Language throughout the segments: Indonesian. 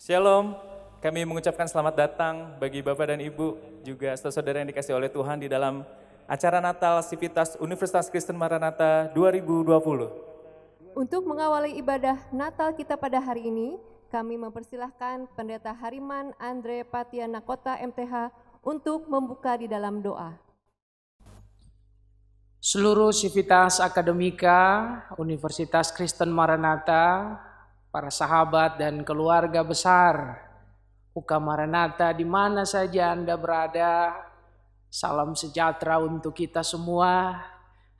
Shalom, kami mengucapkan selamat datang bagi Bapak dan Ibu, juga saudara yang dikasih oleh Tuhan di dalam acara Natal Sivitas Universitas Kristen Maranatha 2020. Untuk mengawali ibadah Natal kita pada hari ini, kami mempersilahkan Pendeta Hariman Andre Patianakota MTH untuk membuka di dalam doa. Seluruh Sivitas Akademika Universitas Kristen Maranatha, para sahabat dan keluarga besar UK Maranatha di mana saja Anda berada, salam sejahtera untuk kita semua.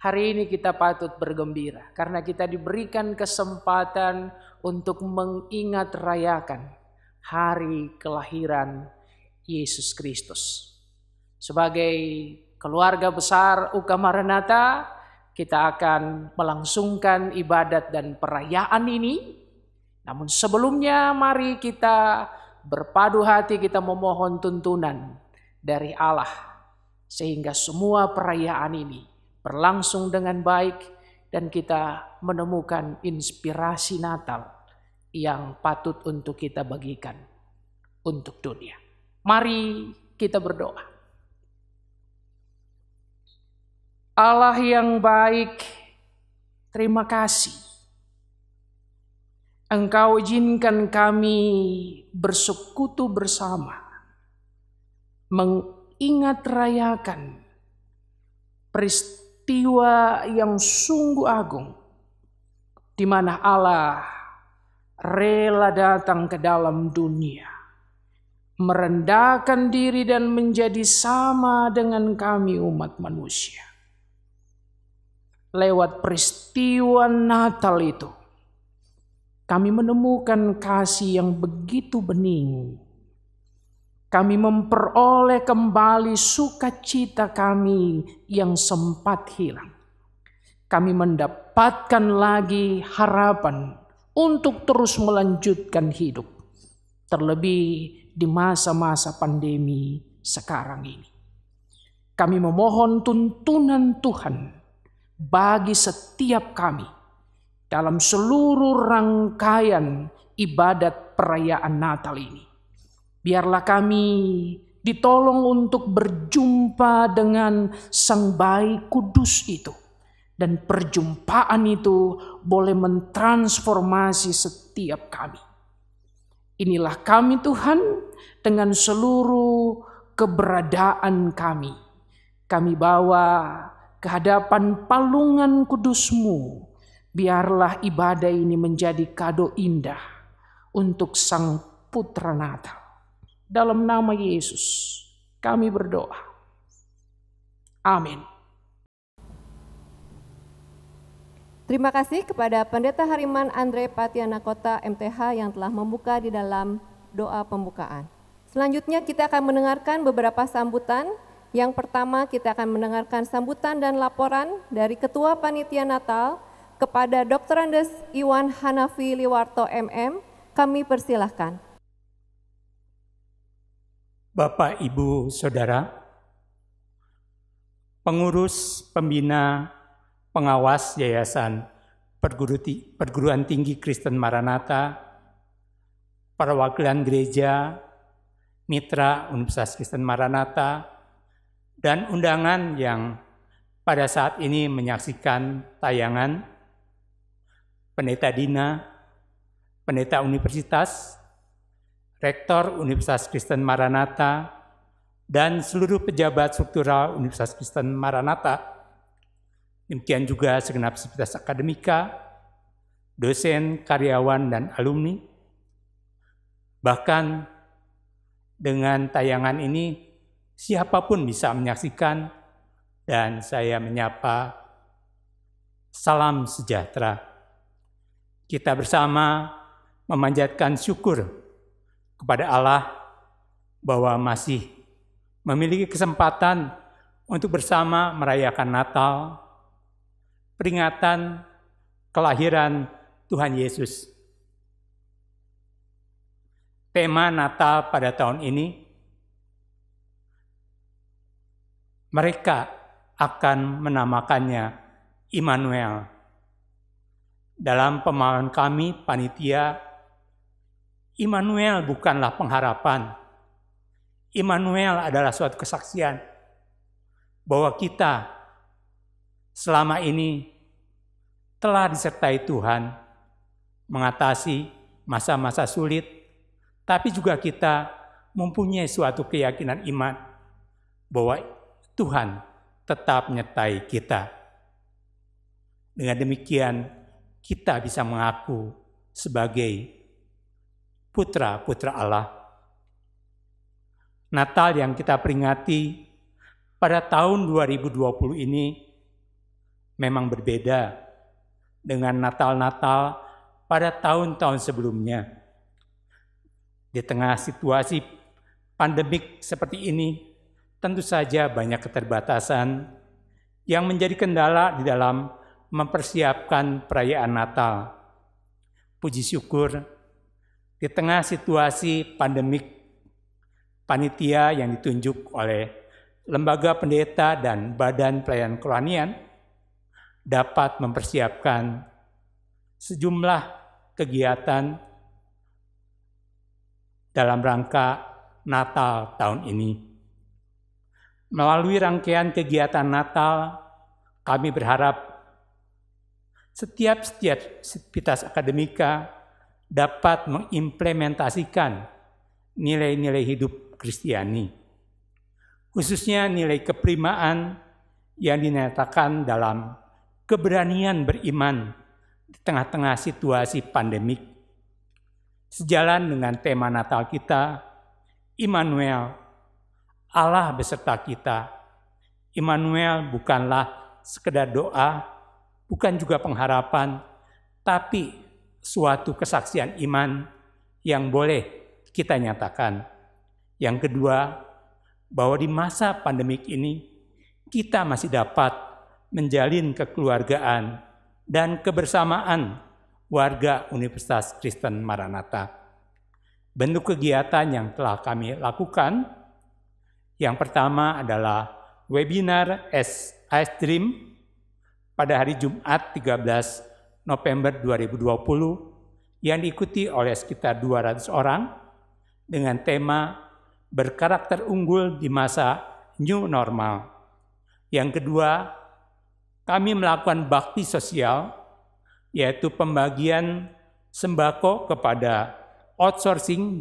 Hari ini kita patut bergembira karena kita diberikan kesempatan untuk mengingat rayakan hari kelahiran Yesus Kristus. Sebagai keluarga besar UK Maranatha, kita akan melangsungkan ibadat dan perayaan ini. Namun sebelumnya mari kita berpadu hati, kita memohon tuntunan dari Allah sehingga semua perayaan ini berlangsung dengan baik dan kita menemukan inspirasi Natal yang patut untuk kita bagikan untuk dunia. Mari kita berdoa. Allah yang baik, terima kasih Engkau izinkan kami bersekutu bersama, mengingat rayakan peristiwa yang sungguh agung, di mana Allah rela datang ke dalam dunia, merendahkan diri dan menjadi sama dengan kami umat manusia. Lewat peristiwa Natal itu, kami menemukan kasih yang begitu bening. Kami memperoleh kembali sukacita kami yang sempat hilang. Kami mendapatkan lagi harapan untuk terus melanjutkan hidup. Terlebih di masa-masa pandemi sekarang ini. Kami memohon tuntunan Tuhan bagi setiap kami dalam seluruh rangkaian ibadat perayaan Natal ini. Biarlah kami ditolong untuk berjumpa dengan Sang Bayi Kudus itu. Dan perjumpaan itu boleh mentransformasi setiap kami. Inilah kami Tuhan dengan seluruh keberadaan kami. Kami bawa ke hadapan palungan kudus-Mu. Biarlah ibadah ini menjadi kado indah untuk Sang Putra Natal. Dalam nama Yesus kami berdoa. Amin. Terima kasih kepada Pendeta Hariman Andre Patianakota MTH yang telah membuka di dalam doa pembukaan. Selanjutnya kita akan mendengarkan beberapa sambutan. Yang pertama kita akan mendengarkan sambutan dan laporan dari Ketua Panitia Natal kepada Dr. Andes Iwan Hanafi Liwarto MM, kami persilahkan. Bapak, Ibu, Saudara, pengurus, pembina, pengawas Yayasan Perguruan Tinggi Kristen Maranatha, perwakilan gereja, mitra Universitas Kristen Maranatha, dan undangan yang pada saat ini menyaksikan tayangan, Pendeta Dina, Pendeta Universitas, Rektor Universitas Kristen Maranatha, dan seluruh pejabat struktural Universitas Kristen Maranatha. Demikian juga segenap sivitas akademika, dosen, karyawan, dan alumni. Bahkan dengan tayangan ini, siapapun bisa menyaksikan, dan saya menyapa salam sejahtera. Kita bersama memanjatkan syukur kepada Allah bahwa masih memiliki kesempatan untuk bersama merayakan Natal, peringatan kelahiran Tuhan Yesus. Tema Natal pada tahun ini, mereka akan menamakannya Immanuel. Dalam pemahaman kami, panitia, Immanuel bukanlah pengharapan. Immanuel adalah suatu kesaksian bahwa kita selama ini telah disertai Tuhan mengatasi masa-masa sulit, tapi juga kita mempunyai suatu keyakinan iman bahwa Tuhan tetap menyertai kita. Dengan demikian, kita bisa mengaku sebagai putra-putra Allah. Natal yang kita peringati pada tahun 2020 ini memang berbeda dengan Natal-Natal pada tahun-tahun sebelumnya. Di tengah situasi pandemik seperti ini, tentu saja banyak keterbatasan yang menjadi kendala di dalam mempersiapkan perayaan Natal. Puji syukur, di tengah situasi pandemik, panitia yang ditunjuk oleh lembaga pendeta dan badan pelayanan kerohanian dapat mempersiapkan sejumlah kegiatan dalam rangka Natal tahun ini. Melalui rangkaian kegiatan Natal, kami berharap setiap sivitas akademika dapat mengimplementasikan nilai-nilai hidup Kristiani, khususnya nilai keprimaan yang dinyatakan dalam keberanian beriman di tengah-tengah situasi pandemik. Sejalan dengan tema Natal kita, Immanuel, Allah beserta kita. Immanuel bukanlah sekedar doa, bukan juga pengharapan, tapi suatu kesaksian iman yang boleh kita nyatakan. Yang kedua, bahwa di masa pandemik ini kita masih dapat menjalin kekeluargaan dan kebersamaan warga Universitas Kristen Maranatha. Bentuk kegiatan yang telah kami lakukan, yang pertama adalah webinar ice Dream pada hari Jumat 13 November 2020 yang diikuti oleh sekitar 200 orang dengan tema berkarakter unggul di masa new normal. Yang kedua, kami melakukan bakti sosial, yaitu pembagian sembako kepada outsourcing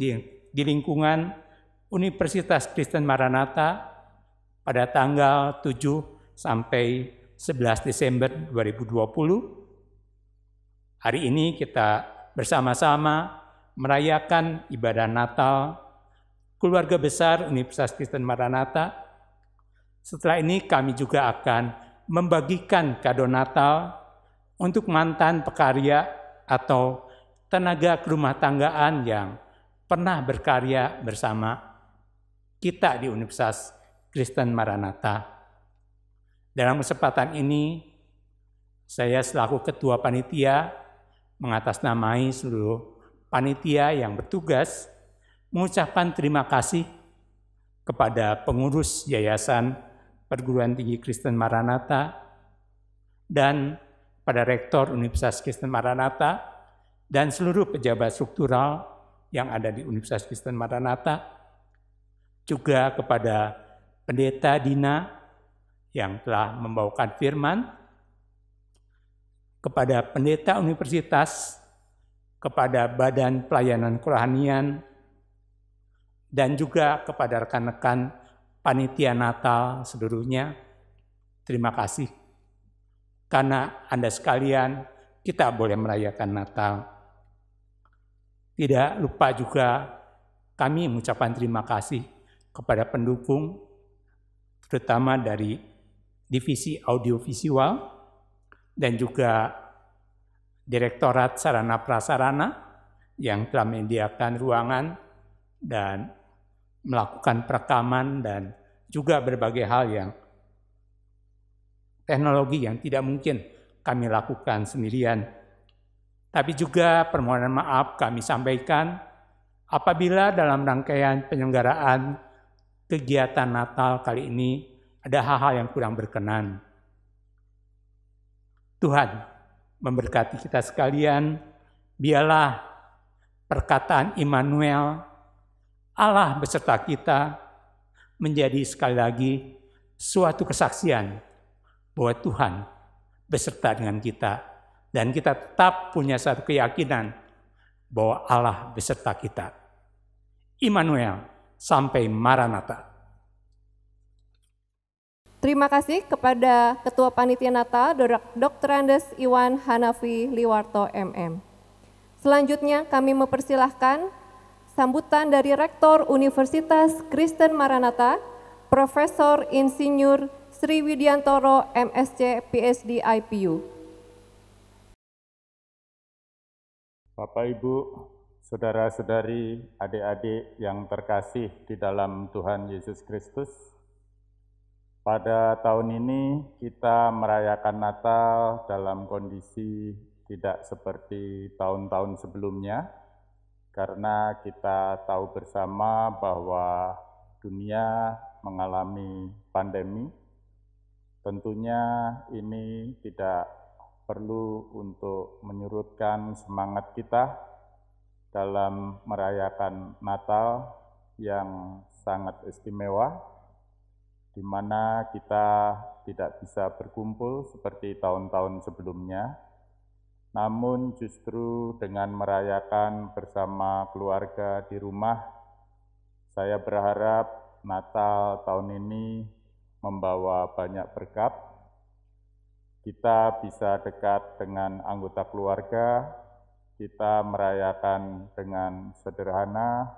di lingkungan Universitas Kristen Maranatha pada tanggal 7 sampai 11 Desember 2020. Hari ini kita bersama-sama merayakan ibadah Natal keluarga besar Universitas Kristen Maranatha. Setelah ini kami juga akan membagikan kado Natal untuk mantan pekarya atau tenaga kerumah tanggaan yang pernah berkarya bersama kita di Universitas Kristen Maranatha. Dalam kesempatan ini, saya selaku ketua panitia mengatasnamai seluruh panitia yang bertugas mengucapkan terima kasih kepada pengurus Yayasan Perguruan Tinggi Kristen Maranatha dan pada Rektor Universitas Kristen Maranatha dan seluruh pejabat struktural yang ada di Universitas Kristen Maranatha, juga kepada Pendeta Dina yang telah membawakan firman, kepada pendeta universitas, kepada Badan Pelayanan Kerohanian, dan juga kepada rekan-rekan panitia Natal seluruhnya. Terima kasih. Karena Anda sekalian, kita boleh merayakan Natal. Tidak lupa juga kami mengucapkan terima kasih kepada pendukung, terutama dari Divisi Audiovisual dan juga Direktorat Sarana Prasarana yang telah menyediakan ruangan dan melakukan perekaman dan juga berbagai hal yang teknologi yang tidak mungkin kami lakukan sendirian. Tapi juga permohonan maaf kami sampaikan apabila dalam rangkaian penyelenggaraan kegiatan Natal kali ini ada hal-hal yang kurang berkenan. Tuhan memberkati kita sekalian, biarlah perkataan Immanuel, Allah beserta kita, menjadi sekali lagi suatu kesaksian bahwa Tuhan beserta dengan kita, dan kita tetap punya satu keyakinan bahwa Allah beserta kita. Immanuel sampai Maranatha. Terima kasih kepada Ketua Panitia Natal, Dr. Andes Iwan Hanafi Liwarto MM. Selanjutnya kami mempersilahkan sambutan dari Rektor Universitas Kristen Maranatha, Profesor Insinyur Sri Widiantoro MSc PhD IPU. Bapak, Ibu, saudara-saudari, adik-adik yang terkasih di dalam Tuhan Yesus Kristus, pada tahun ini kita merayakan Natal dalam kondisi tidak seperti tahun-tahun sebelumnya, karena kita tahu bersama bahwa dunia mengalami pandemi. Tentunya ini tidak perlu untuk menyurutkan semangat kita dalam merayakan Natal yang sangat istimewa, di mana kita tidak bisa berkumpul seperti tahun-tahun sebelumnya, namun justru dengan merayakan bersama keluarga di rumah, saya berharap Natal tahun ini membawa banyak berkat. Kita bisa dekat dengan anggota keluarga, kita merayakan dengan sederhana,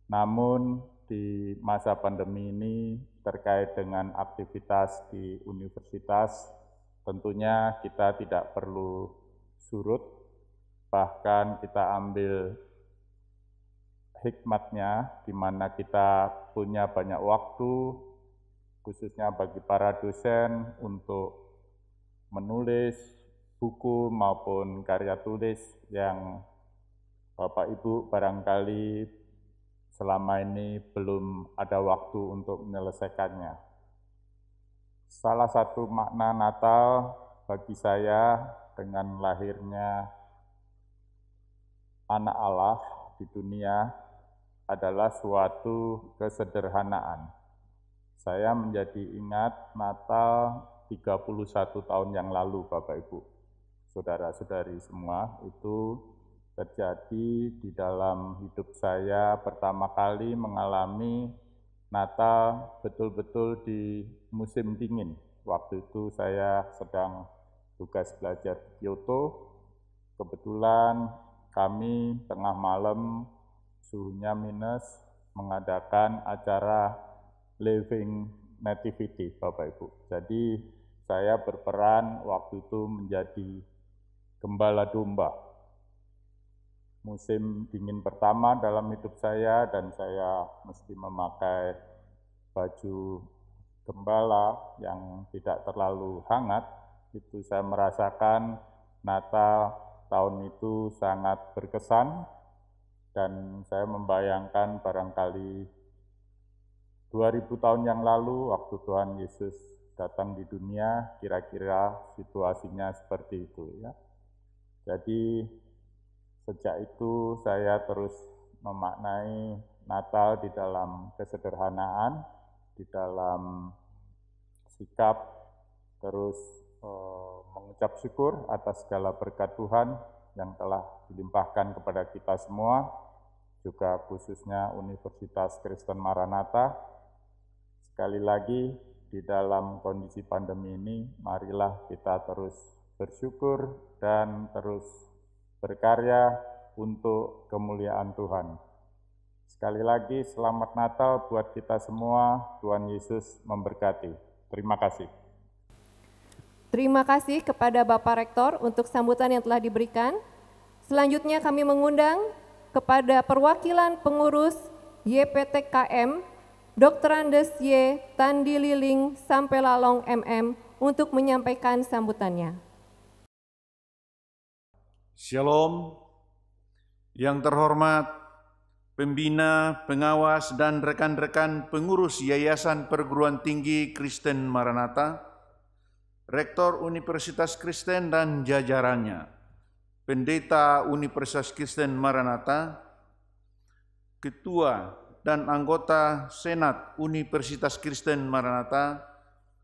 namun di masa pandemi ini terkait dengan aktivitas di universitas, tentunya kita tidak perlu surut, bahkan kita ambil hikmatnya di mana kita punya banyak waktu, khususnya bagi para dosen untuk menulis buku maupun karya tulis yang Bapak Ibu barangkali selama ini belum ada waktu untuk menyelesaikannya. Salah satu makna Natal bagi saya dengan lahirnya anak Allah di dunia adalah suatu kesederhanaan. Saya menjadi ingat Natal 31 tahun yang lalu, Bapak Ibu, saudara-saudari semua, itu terjadi di dalam hidup saya pertama kali mengalami Natal betul-betul di musim dingin. Waktu itu saya sedang tugas belajar di Kyoto. Kebetulan kami tengah malam, suhunya minus, mengadakan acara Living Nativity, Bapak Ibu. Jadi saya berperan waktu itu menjadi gembala domba. Musim dingin pertama dalam hidup saya, dan saya mesti memakai baju gembala yang tidak terlalu hangat. Itu saya merasakan Natal tahun itu sangat berkesan, dan saya membayangkan barangkali 2000 tahun yang lalu waktu Tuhan Yesus datang di dunia, kira-kira situasinya seperti itu ya. Jadi sejak itu saya terus memaknai Natal di dalam kesederhanaan, di dalam sikap terus mengucap syukur atas segala berkat Tuhan yang telah dilimpahkan kepada kita semua, juga khususnya Universitas Kristen Maranatha. Sekali lagi, di dalam kondisi pandemi ini, marilah kita terus bersyukur dan terus berkarya untuk kemuliaan Tuhan. Sekali lagi, selamat Natal buat kita semua. Tuhan Yesus memberkati. Terima kasih. Terima kasih kepada Bapak Rektor untuk sambutan yang telah diberikan. Selanjutnya kami mengundang kepada perwakilan pengurus YPTKM, Dr. Andes Y. Tandi Liling Sampelalong MM untuk menyampaikan sambutannya. Shalom, yang terhormat pembina, pengawas, dan rekan-rekan pengurus Yayasan Perguruan Tinggi Kristen Maranatha, Rektor Universitas Kristen dan jajarannya, Pendeta Universitas Kristen Maranatha, Ketua dan anggota Senat Universitas Kristen Maranatha,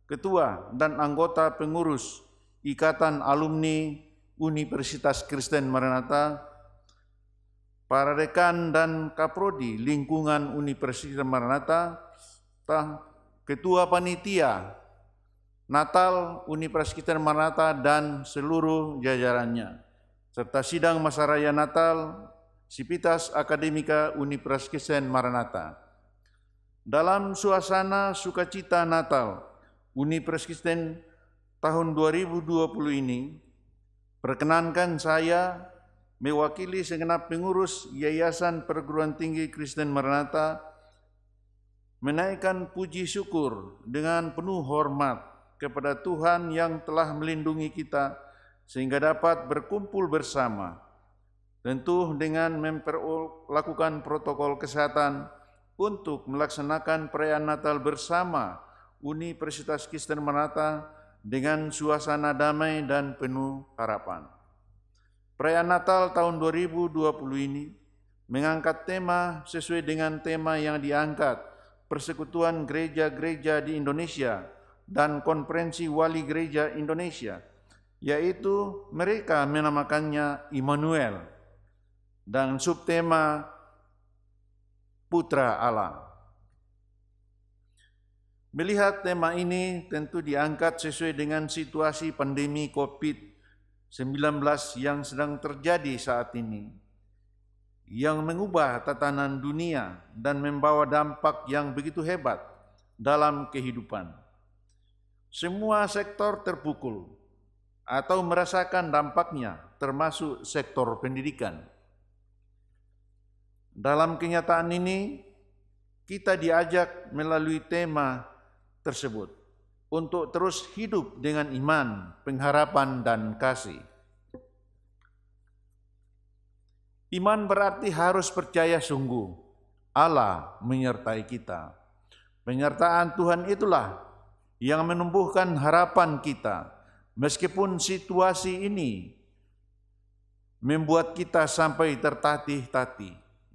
Ketua dan anggota pengurus Ikatan Alumni Universitas Kristen Maranatha, para rekan dan kaprodi lingkungan Universitas Maranatha, Ketua Panitia Natal Universitas Kristen Maranatha dan seluruh jajarannya, serta sidang masa raya Natal Sivitas Akademika Universitas Kristen Maranatha. Dalam suasana sukacita Natal Universitas Kristen tahun 2020 ini, perkenankan saya mewakili segenap pengurus Yayasan Perguruan Tinggi Kristen Maranatha menaikkan puji syukur dengan penuh hormat kepada Tuhan yang telah melindungi kita sehingga dapat berkumpul bersama, tentu dengan memperlakukan protokol kesehatan untuk melaksanakan perayaan Natal bersama Universitas Kristen Maranatha dengan suasana damai dan penuh harapan. Perayaan Natal tahun 2020 ini mengangkat tema sesuai dengan tema yang diangkat Persekutuan Gereja-Gereja di Indonesia dan Konferensi Wali Gereja Indonesia, yaitu mereka menamakannya Immanuel, dan subtema Putra Allah. Melihat tema ini tentu diangkat sesuai dengan situasi pandemi COVID-19 yang sedang terjadi saat ini, yang mengubah tatanan dunia dan membawa dampak yang begitu hebat dalam kehidupan. Semua sektor terpukul atau merasakan dampaknya, termasuk sektor pendidikan. Dalam kenyataan ini, kita diajak melalui tema tersebut untuk terus hidup dengan iman, pengharapan, dan kasih. Iman berarti harus percaya sungguh Allah menyertai kita. Penyertaan Tuhan itulah yang menumbuhkan harapan kita, meskipun situasi ini membuat kita sampai tertatih-tatih,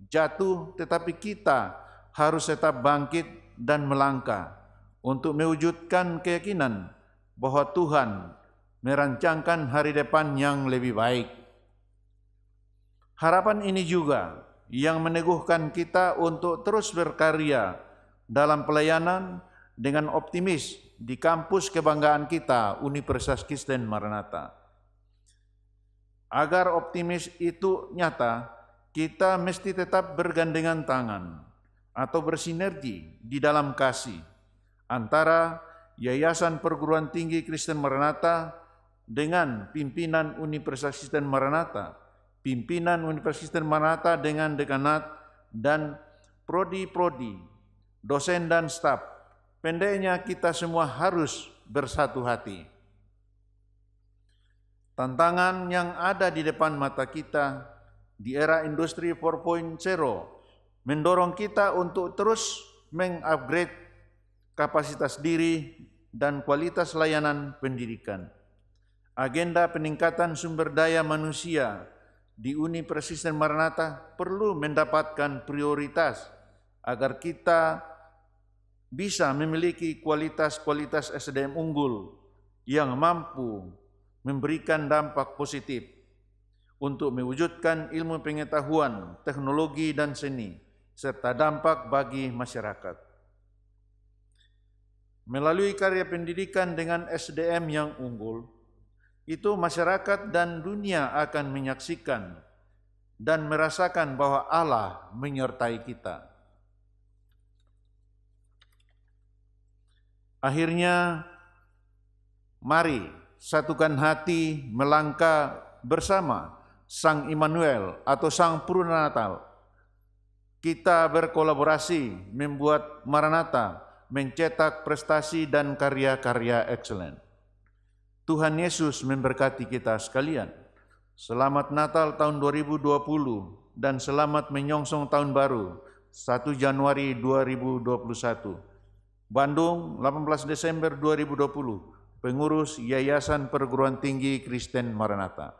jatuh, tetapi kita harus tetap bangkit dan melangkah untuk mewujudkan keyakinan bahwa Tuhan merancangkan hari depan yang lebih baik. Harapan ini juga yang meneguhkan kita untuk terus berkarya dalam pelayanan dengan optimis di kampus kebanggaan kita, Universitas Kristen Maranatha. Agar optimis itu nyata, kita mesti tetap bergandengan tangan atau bersinergi di dalam kasih antara Yayasan Perguruan Tinggi Kristen Maranatha dengan pimpinan Universitas Kristen Maranatha, pimpinan Universitas Kristen Maranatha dengan dekanat dan prodi-prodi, dosen dan staf. Pendeknya kita semua harus bersatu hati. Tantangan yang ada di depan mata kita di era industri 4.0 mendorong kita untuk terus mengupgrade kapasitas diri dan kualitas layanan pendidikan. Agenda peningkatan sumber daya manusia di Universitas Kristen Maranatha perlu mendapatkan prioritas agar kita bisa memiliki kualitas-kualitas SDM unggul yang mampu memberikan dampak positif untuk mewujudkan ilmu pengetahuan, teknologi, dan seni, serta dampak bagi masyarakat. Melalui karya pendidikan dengan SDM yang unggul, itu masyarakat dan dunia akan menyaksikan dan merasakan bahwa Allah menyertai kita. Akhirnya, mari satukan hati melangkah bersama Sang Immanuel atau Sang Purna Natal. Kita berkolaborasi membuat Maranatha mencetak prestasi dan karya-karya ekselen. Tuhan Yesus memberkati kita sekalian. Selamat Natal tahun 2020 dan selamat menyongsong tahun baru 1 Januari 2021. Bandung, 18 Desember 2020. Pengurus Yayasan Perguruan Tinggi Kristen Maranatha.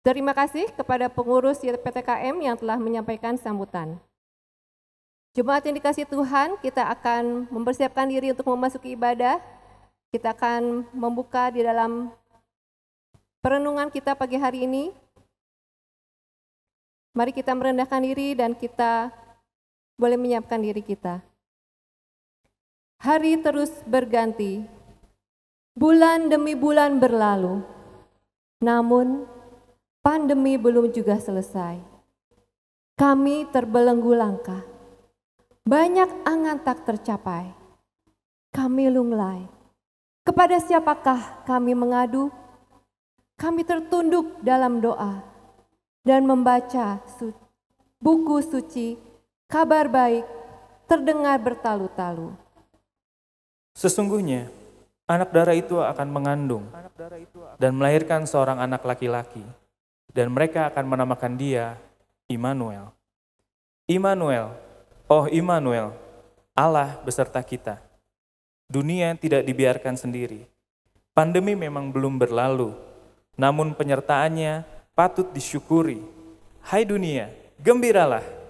Terima kasih kepada pengurus YPTKM yang telah menyampaikan sambutan. Jemaat yang dikasihi Tuhan, kita akan mempersiapkan diri untuk memasuki ibadah. Kita akan membuka di dalam perenungan kita pagi hari ini. Mari kita merendahkan diri dan kita boleh menyiapkan diri kita. Hari terus berganti, bulan demi bulan berlalu, namun pandemi belum juga selesai. Kami terbelenggu langkah, banyak angan tak tercapai. Kami lunglai, kepada siapakah kami mengadu? Kami tertunduk dalam doa dan membaca buku suci, kabar baik terdengar bertalu-talu. Sesungguhnya anak darah itu akan mengandung dan melahirkan seorang anak laki-laki, dan mereka akan menamakan dia Immanuel. Immanuel, oh Immanuel, Allah beserta kita. Dunia tidak dibiarkan sendiri. Pandemi memang belum berlalu, namun penyertaannya patut disyukuri. Hai dunia, gembiralah.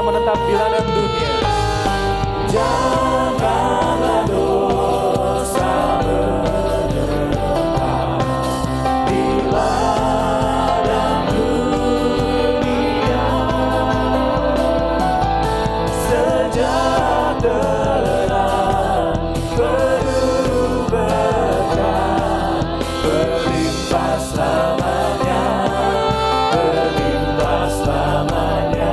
Menetap di ladang dunia. Janganlah dosa menetap di ladang dunia. Sejak terang penuh berkah, berlimpah selamanya, berlimpah selamanya.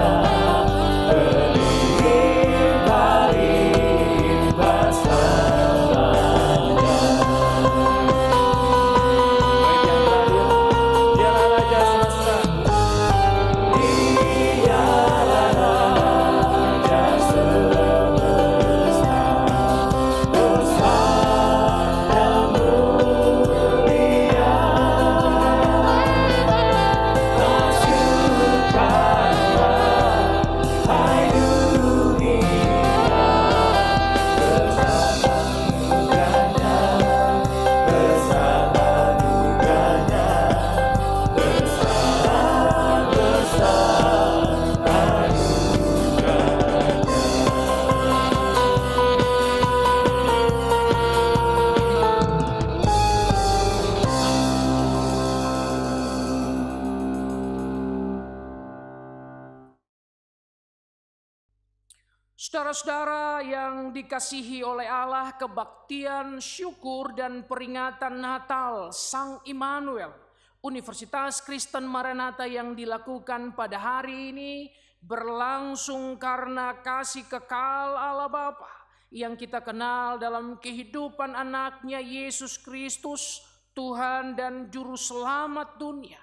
Saudara-saudara yang dikasihi oleh Allah, kebaktian, syukur, dan peringatan Natal Sang Immanuel, Universitas Kristen Maranatha yang dilakukan pada hari ini berlangsung karena kasih kekal Allah Bapa yang kita kenal dalam kehidupan anaknya Yesus Kristus, Tuhan dan Juru Selamat dunia.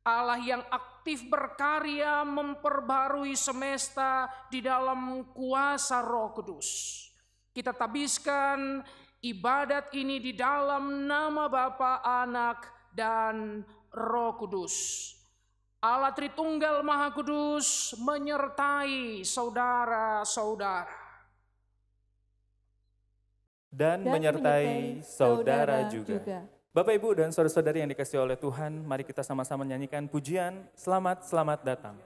Allah yang aktif berkarya memperbarui semesta di dalam kuasa Roh Kudus. Kita tabiskan ibadat ini di dalam nama Bapa, Anak, dan Roh Kudus. Allah Tritunggal Maha Kudus menyertai saudara-saudara. Dan menyertai saudara juga. Bapak, Ibu, dan saudara-saudari yang dikasihi oleh Tuhan, mari kita sama-sama nyanyikan pujian Selamat, Selamat Datang.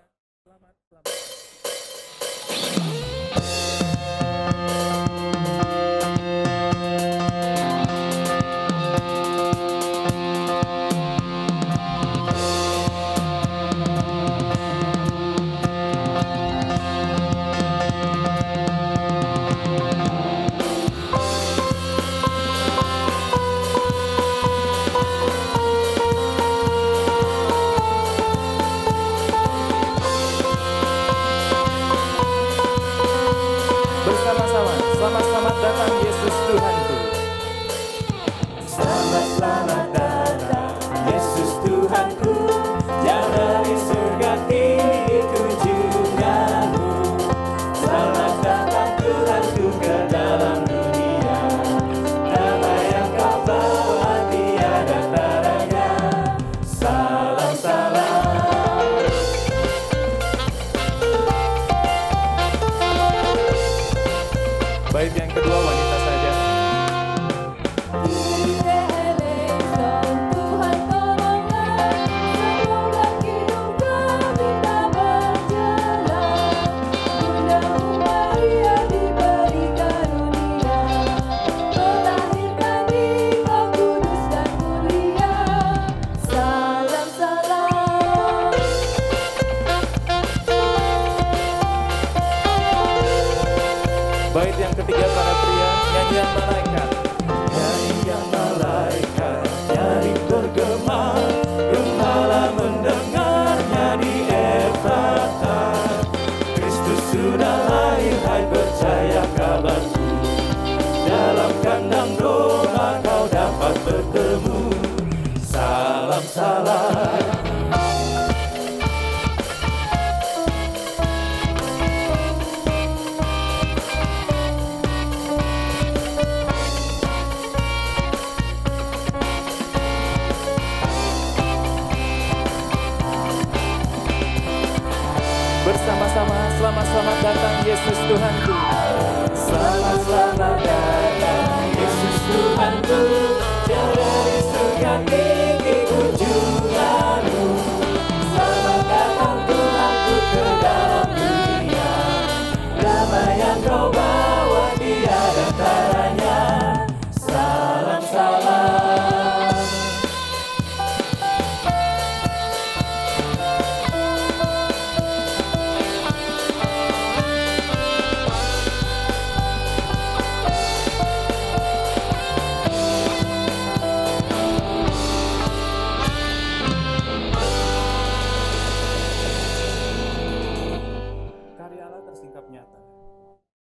Selamat datang Yesus Tuhanku. Selamat, selamat datang Yesus Tuhanku. Jauh dari surga tinggi kunjunganmu. Selamat datang Tuhanku ke dalam dunia. Damai yang kau bawa tiada taranya. Salam, salam. Bait yang kedua, wanita saja. Bait yang ketiga, para pria, nyanyian malaikat. Nyanyian malaikat, nyanyi bergema, gembala mendengarnya di Efrata. Kristus sudah lahir, hai percaya kabarku. Dalam kandang domba kau dapat bertemu. Salam, salam. Bersama-sama, selamat, selamat datang Yesus Tuhanku. Selamat, selamat datang Yesus Tuhanku. Jauh dari surga tinggi kunjunganmu. Selamat datang Tuhanku ke dalam dunia. Damai yang kau bawa tiada taranya. Salam, salam.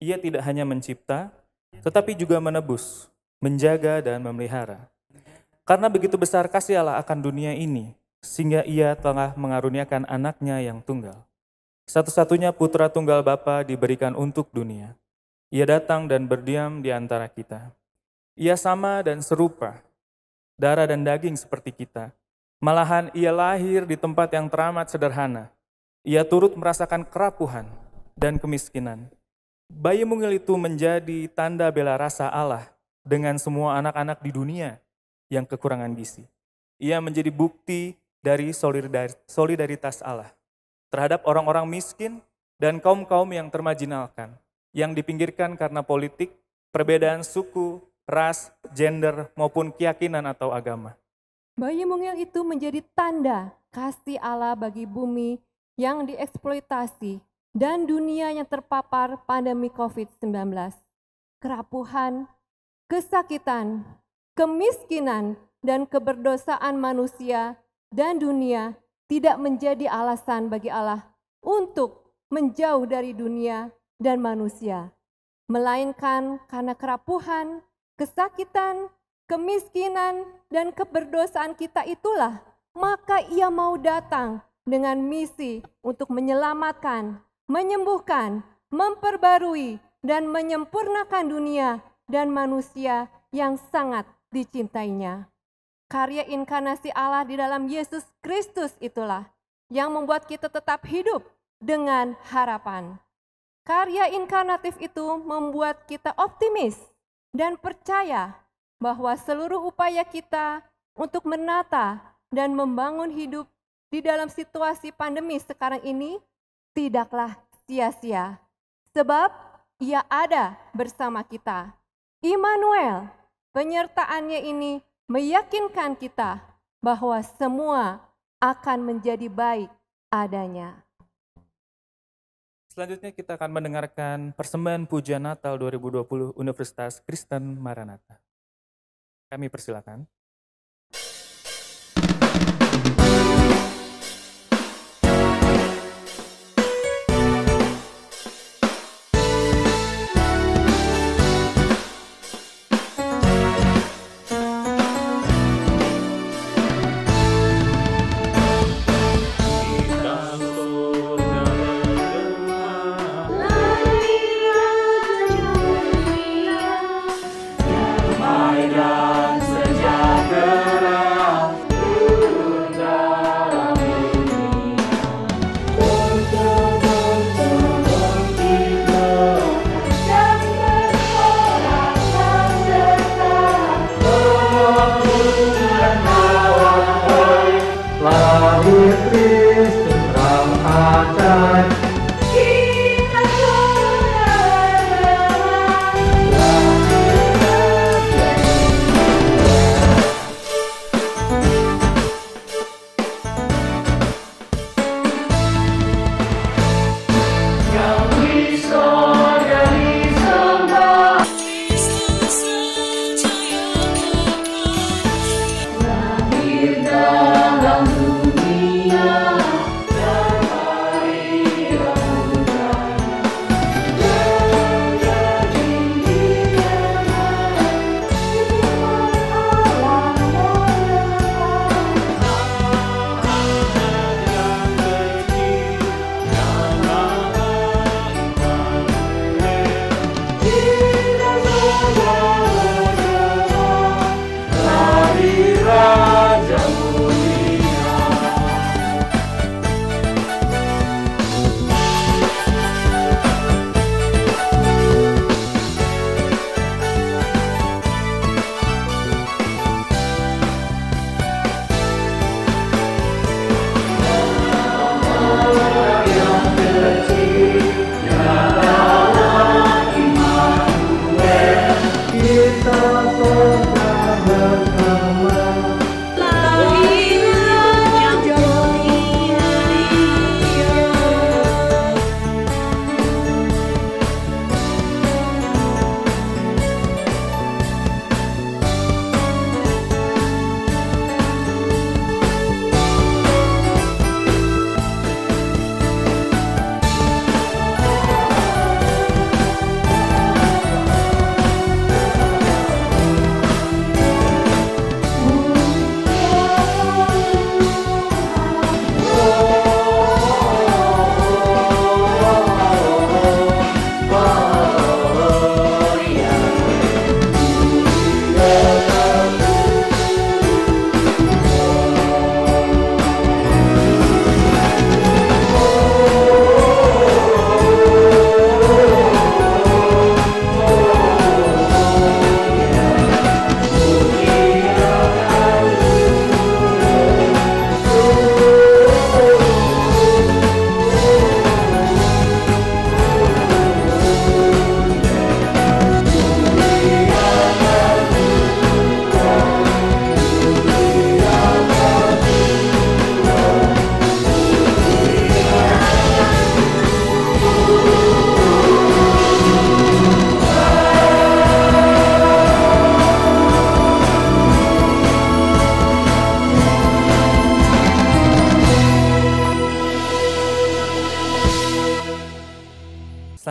Ia tidak hanya mencipta, tetapi juga menebus, menjaga, dan memelihara. Karena begitu besar kasih Allah akan dunia ini, sehingga Ia telah mengaruniakan anaknya yang tunggal. Satu-satunya putra tunggal Bapa diberikan untuk dunia. Ia datang dan berdiam di antara kita. Ia sama dan serupa, darah dan daging seperti kita. Malahan Ia lahir di tempat yang teramat sederhana. Ia turut merasakan kerapuhan dan kemiskinan. Bayi mungil itu menjadi tanda bela rasa Allah dengan semua anak-anak di dunia yang kekurangan gizi. Ia menjadi bukti dari solidaritas Allah terhadap orang-orang miskin dan kaum-kaum yang termarginalkan, yang dipinggirkan karena politik, perbedaan suku, ras, gender, maupun keyakinan atau agama. Bayi mungil itu menjadi tanda kasih Allah bagi bumi yang dieksploitasi dan dunia yang terpapar pandemi COVID-19. Kerapuhan, kesakitan, kemiskinan, dan keberdosaan manusia dan dunia tidak menjadi alasan bagi Allah untuk menjauh dari dunia dan manusia, melainkan karena kerapuhan, kesakitan, kemiskinan, dan keberdosaan kita itulah, maka Ia mau datang dengan misi untuk menyelamatkan, menyembuhkan, memperbarui, dan menyempurnakan dunia dan manusia yang sangat dicintainya. Karya inkarnasi Allah di dalam Yesus Kristus itulah yang membuat kita tetap hidup dengan harapan. Karya inkarnatif itu membuat kita optimis dan percaya bahwa seluruh upaya kita untuk menata dan membangun hidup di dalam situasi pandemi sekarang ini tidaklah sia-sia. Sebab Ia ada bersama kita. Immanuel, penyertaannya ini meyakinkan kita bahwa semua akan menjadi baik adanya. Selanjutnya kita akan mendengarkan persembahan pujian Natal 2020 Universitas Kristen Maranatha. Kami persilakan.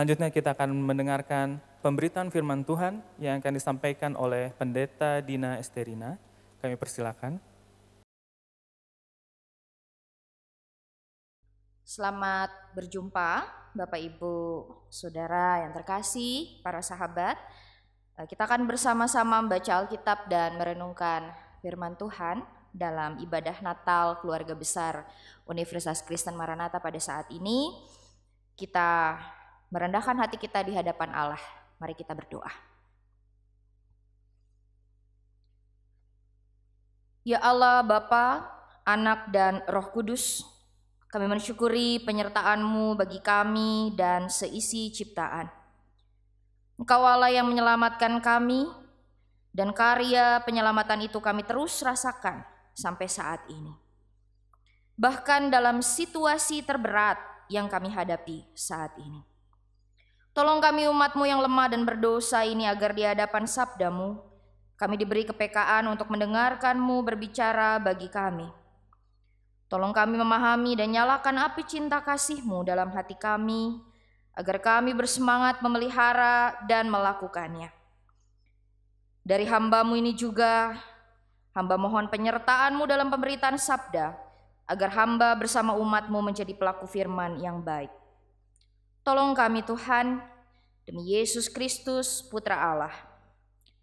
Selanjutnya kita akan mendengarkan pemberitaan firman Tuhan yang akan disampaikan oleh Pendeta Dina Esterina. Kami persilakan. Selamat berjumpa Bapak Ibu Saudara yang terkasih, para sahabat. Kita akan bersama-sama membaca Alkitab dan merenungkan firman Tuhan dalam ibadah Natal Keluarga Besar Universitas Kristen Maranatha pada saat ini. Kita merendahkan hati kita di hadapan Allah. Mari kita berdoa. Ya Allah, Bapa, Anak dan Roh Kudus, kami mensyukuri penyertaan-Mu bagi kami dan seisi ciptaan. Engkau Allah yang menyelamatkan kami, dan karya penyelamatan itu kami terus rasakan sampai saat ini. Bahkan dalam situasi terberat yang kami hadapi saat ini. Tolong kami umat-Mu yang lemah dan berdosa ini agar di hadapan sabda-Mu, kami diberi kepekaan untuk mendengarkan-Mu berbicara bagi kami. Tolong kami memahami dan nyalakan api cinta kasih-Mu dalam hati kami, agar kami bersemangat memelihara dan melakukannya. Dari hamba-Mu ini juga, hamba mohon penyertaan-Mu dalam pemberitaan sabda, agar hamba bersama umat-Mu menjadi pelaku firman yang baik. Tolong kami Tuhan, demi Yesus Kristus, Putra Allah.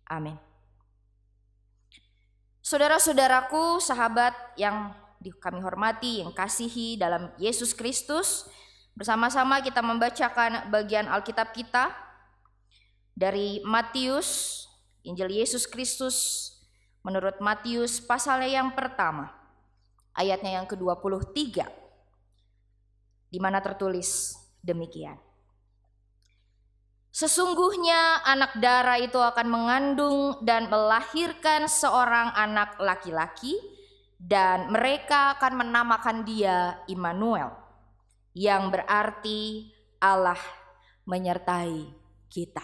Amin. Saudara-saudaraku, sahabat yang kami hormati, yang kasihi dalam Yesus Kristus, bersama-sama kita membacakan bagian Alkitab kita dari Matius, Injil Yesus Kristus menurut Matius pasalnya yang pertama, ayatnya yang ke-23, di mana tertulis demikian. Sesungguhnya anak darah itu akan mengandung dan melahirkan seorang anak laki-laki, dan mereka akan menamakan dia Immanuel, yang berarti Allah menyertai kita.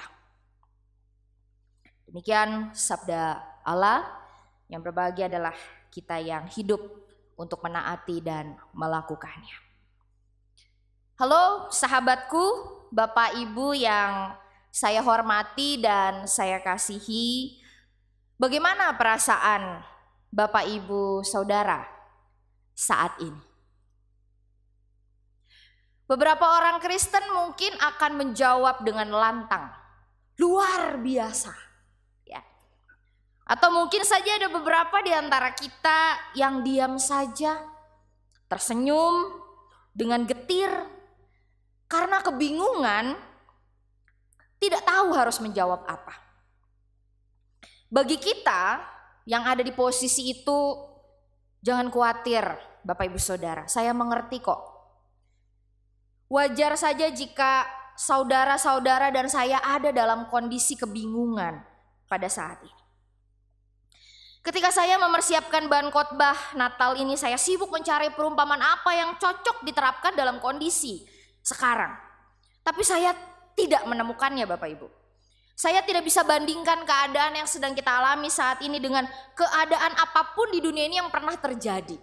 Demikian sabda Allah. Yang berbahagia adalah kita yang hidup untuk menaati dan melakukannya. Halo sahabatku, Bapak Ibu yang saya hormati dan saya kasihi. Bagaimana perasaan Bapak Ibu Saudara saat ini? Beberapa orang Kristen mungkin akan menjawab dengan lantang, luar biasa. Ya. Atau mungkin saja ada beberapa di antara kita yang diam saja, tersenyum dengan getir, karena kebingungan, tidak tahu harus menjawab apa. Bagi kita yang ada di posisi itu, jangan khawatir Bapak Ibu Saudara, saya mengerti kok. Wajar saja jika saudara-saudara dan saya ada dalam kondisi kebingungan pada saat ini. Ketika saya mempersiapkan bahan khotbah Natal ini, saya sibuk mencari perumpamaan apa yang cocok diterapkan dalam kondisi sekarang. Tapi saya tidak menemukannya Bapak Ibu. Saya tidak bisa bandingkan keadaan yang sedang kita alami saat ini dengan keadaan apapun di dunia ini yang pernah terjadi.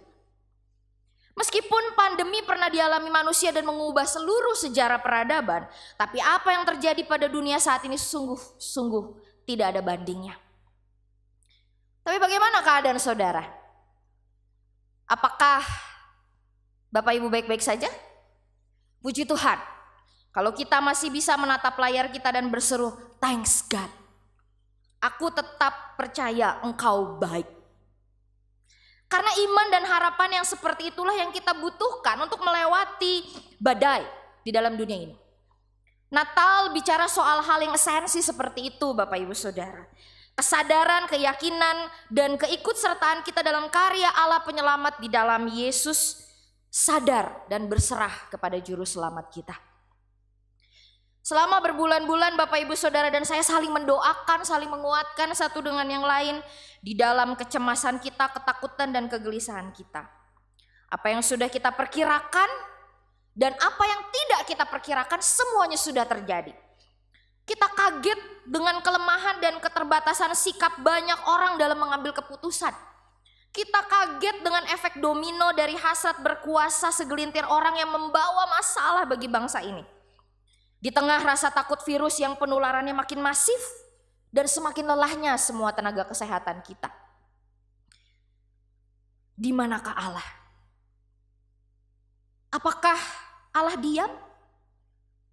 Meskipun pandemi pernah dialami manusia dan mengubah seluruh sejarah peradaban, tapi apa yang terjadi pada dunia saat ini sungguh tidak ada bandingnya. Tapi bagaimana keadaan saudara? Apakah Bapak Ibu baik-baik saja? Puji Tuhan. Kalau kita masih bisa menatap layar kita dan berseru, thanks God. Aku tetap percaya Engkau baik. Karena iman dan harapan yang seperti itulah yang kita butuhkan untuk melewati badai di dalam dunia ini. Natal bicara soal hal yang esensi seperti itu Bapak Ibu Saudara. Kesadaran, keyakinan, dan keikutsertaan kita dalam karya Allah penyelamat di dalam Yesus, sadar dan berserah kepada Juru Selamat kita. Selama berbulan-bulan Bapak Ibu Saudara dan saya saling mendoakan, saling menguatkan satu dengan yang lain di dalam kecemasan kita, ketakutan dan kegelisahan kita. Apa yang sudah kita perkirakan dan apa yang tidak kita perkirakan semuanya sudah terjadi. Kita kaget dengan kelemahan dan keterbatasan sikap banyak orang dalam mengambil keputusan. Kita kaget dengan efek domino dari hasrat berkuasa segelintir orang yang membawa masalah bagi bangsa ini. Di tengah rasa takut virus yang penularannya makin masif dan semakin lelahnya semua tenaga kesehatan kita. Di manakah Allah? Apakah Allah diam?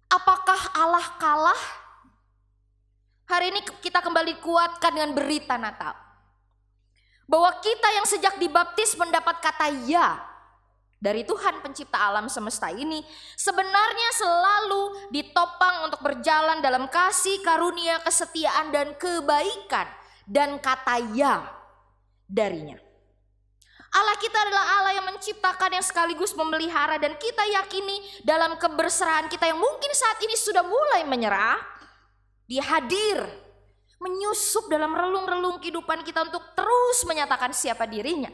Apakah Allah kalah? Hari ini kita kembali kuatkan dengan berita Natal. Bahwa kita yang sejak dibaptis mendapat kata ya dari Tuhan pencipta alam semesta ini sebenarnya selalu ditopang untuk berjalan dalam kasih, karunia, kesetiaan, dan kebaikan. Dan kata ya darinya. Allah kita adalah Allah yang menciptakan, yang sekaligus memelihara, dan kita yakini dalam keberserahan kita yang mungkin saat ini sudah mulai menyerah, Dia hadir, menyusup dalam relung-relung kehidupan kita untuk terus menyatakan siapa dirinya.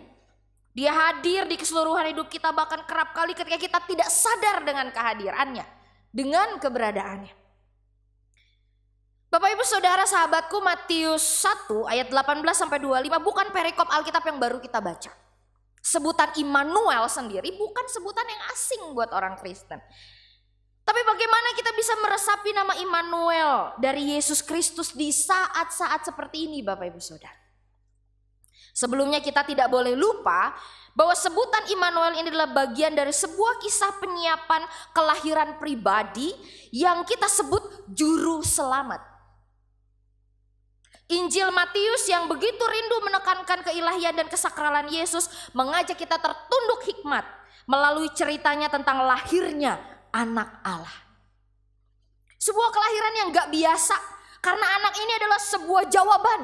Dia hadir di keseluruhan hidup kita, bahkan kerap kali ketika kita tidak sadar dengan kehadirannya, dengan keberadaannya. Bapak Ibu Saudara sahabatku, Matius 1 ayat 18-25 bukan perikop Alkitab yang baru kita baca. Sebutan Immanuel sendiri bukan sebutan yang asing buat orang Kristen. Tapi bagaimana kita bisa meresapi nama Immanuel dari Yesus Kristus di saat-saat seperti ini Bapak Ibu Saudara. Sebelumnya kita tidak boleh lupa bahwa sebutan Immanuel ini adalah bagian dari sebuah kisah penyiapan kelahiran pribadi yang kita sebut juru selamat. Injil Matius yang begitu rindu menekankan keilahian dan kesakralan Yesus mengajak kita tertunduk hikmat melalui ceritanya tentang lahirnya anak Allah. Sebuah kelahiran yang gak biasa karena anak ini adalah sebuah jawaban.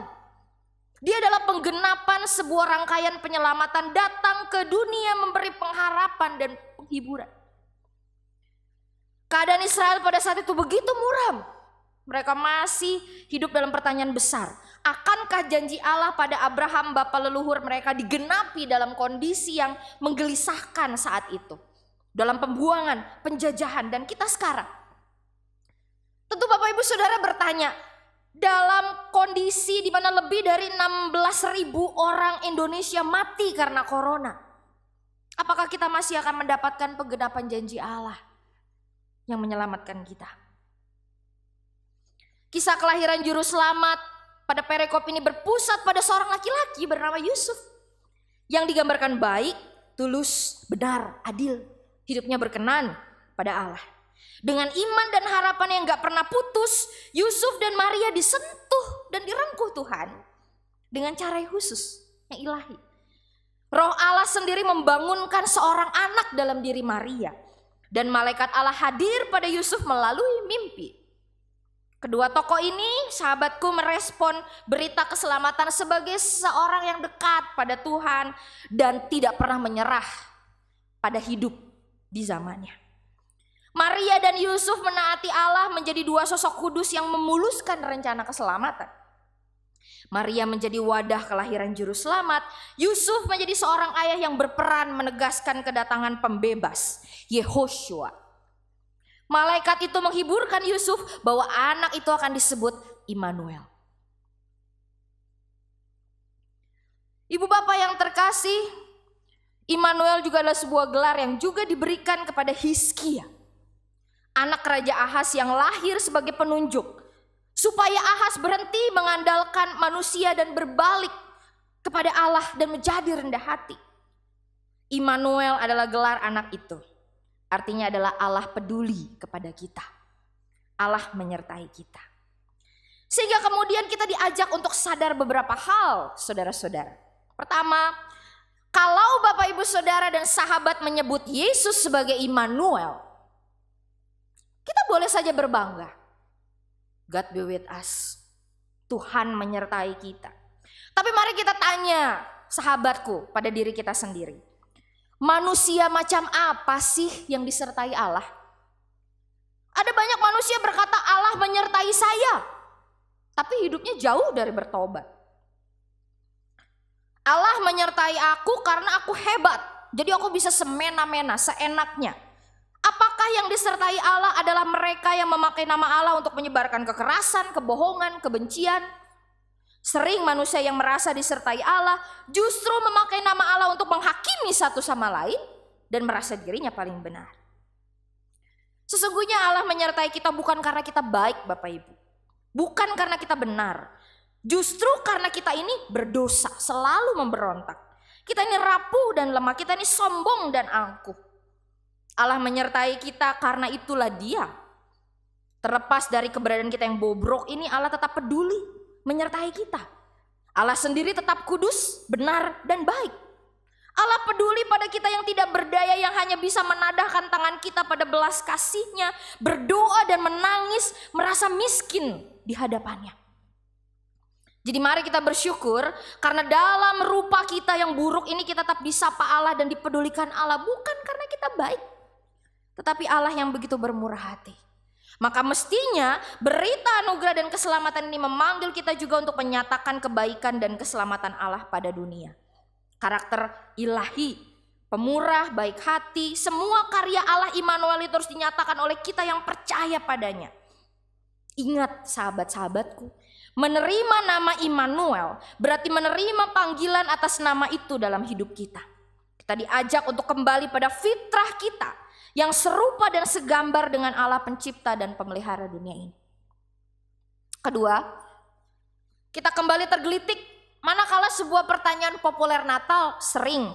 Dia adalah penggenapan sebuah rangkaian penyelamatan datang ke dunia memberi pengharapan dan penghiburan. Keadaan Israel pada saat itu begitu muram. Mereka masih hidup dalam pertanyaan besar. Akankah janji Allah pada Abraham bapa leluhur mereka digenapi dalam kondisi yang menggelisahkan saat itu? Dalam pembuangan, penjajahan, dan kita sekarang. Tentu Bapak Ibu Saudara bertanya, dalam kondisi di mana lebih dari 16.000 orang Indonesia mati karena corona, apakah kita masih akan mendapatkan penggenapan janji Allah yang menyelamatkan kita? Kisah kelahiran juru selamat pada perikop ini berpusat pada seorang laki-laki bernama Yusuf yang digambarkan baik, tulus, benar, adil, hidupnya berkenan pada Allah. Dengan iman dan harapan yang gak pernah putus, Yusuf dan Maria disentuh dan direngkuh Tuhan dengan cara yang khusus, yang ilahi. Roh Allah sendiri membangunkan seorang anak dalam diri Maria, dan malaikat Allah hadir pada Yusuf melalui mimpi. Kedua tokoh ini, sahabatku, merespon berita keselamatan sebagai seorang yang dekat pada Tuhan dan tidak pernah menyerah pada hidup di zamannya. Maria dan Yusuf menaati Allah menjadi dua sosok kudus yang memuluskan rencana keselamatan. Maria menjadi wadah kelahiran juru selamat, Yusuf menjadi seorang ayah yang berperan menegaskan kedatangan pembebas, Yehoshua. Malaikat itu menghiburkan Yusuf bahwa anak itu akan disebut Immanuel. Ibu bapak yang terkasih, Immanuel juga adalah sebuah gelar yang juga diberikan kepada Hizkia, anak Raja Ahaz yang lahir sebagai penunjuk, supaya Ahaz berhenti mengandalkan manusia dan berbalik kepada Allah dan menjadi rendah hati. Immanuel adalah gelar anak itu. Artinya adalah Allah peduli kepada kita. Allah menyertai kita. Sehingga kemudian kita diajak untuk sadar beberapa hal, saudara-saudara. Pertama, kalau Bapak Ibu Saudara dan sahabat menyebut Yesus sebagai Immanuel, kita boleh saja berbangga. God be with us. Tuhan menyertai kita. Tapi mari kita tanya, sahabatku, pada diri kita sendiri. Manusia macam apa sih yang disertai Allah? Ada banyak manusia berkata Allah menyertai saya, tapi hidupnya jauh dari bertobat. Allah menyertai aku karena aku hebat, jadi aku bisa semena-mena, seenaknya. Apakah yang disertai Allah adalah mereka yang memakai nama Allah untuk menyebarkan kekerasan, kebohongan, kebencian? Sering manusia yang merasa disertai Allah justru memakai nama Allah untuk menghakimi satu sama lain dan merasa dirinya paling benar. Sesungguhnya Allah menyertai kita bukan karena kita baik Bapak Ibu. Bukan karena kita benar. Justru karena kita ini berdosa, selalu memberontak. Kita ini rapuh dan lemah, kita ini sombong dan angkuh. Allah menyertai kita karena itulah Dia. Terlepas dari keberadaan kita yang bobrok ini, Allah tetap peduli menyertai kita. Allah sendiri tetap kudus, benar, dan baik. Allah peduli pada kita yang tidak berdaya, yang hanya bisa menadahkan tangan kita pada belas kasih-Nya, berdoa dan menangis, merasa miskin di hadapannya. Jadi mari kita bersyukur karena dalam rupa kita yang buruk ini kita tetap disapa Allah dan dipedulikan Allah, bukan karena kita baik, tetapi Allah yang begitu bermurah hati. Maka mestinya berita anugerah dan keselamatan ini memanggil kita juga untuk menyatakan kebaikan dan keselamatan Allah pada dunia. Karakter ilahi, pemurah, baik hati, semua karya Allah Immanuel itu harus dinyatakan oleh kita yang percaya padanya. Ingat sahabat-sahabatku, menerima nama Immanuel berarti menerima panggilan atas nama itu dalam hidup kita. Kita diajak untuk kembali pada fitrah kita yang serupa dan segambar dengan Allah pencipta dan pemelihara dunia ini. Kedua, kita kembali tergelitik manakala sebuah pertanyaan populer Natal sering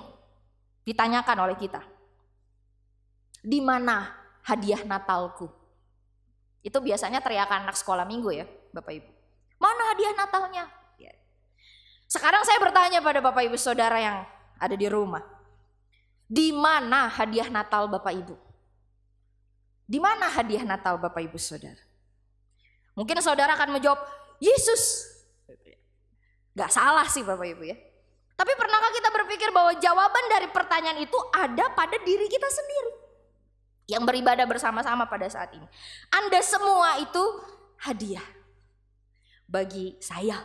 ditanyakan oleh kita. Di mana hadiah Natalku? Itu biasanya teriakan anak sekolah minggu ya, Bapak Ibu. Mana hadiah Natalnya? Sekarang saya bertanya pada Bapak Ibu Saudara yang ada di rumah. Di mana hadiah Natal Bapak Ibu? Di mana hadiah Natal Bapak Ibu Saudara? Mungkin saudara akan menjawab, Yesus. Gak salah sih Bapak Ibu ya. Tapi pernahkah kita berpikir bahwa jawaban dari pertanyaan itu ada pada diri kita sendiri yang beribadah bersama-sama pada saat ini? Anda semua itu hadiah bagi saya.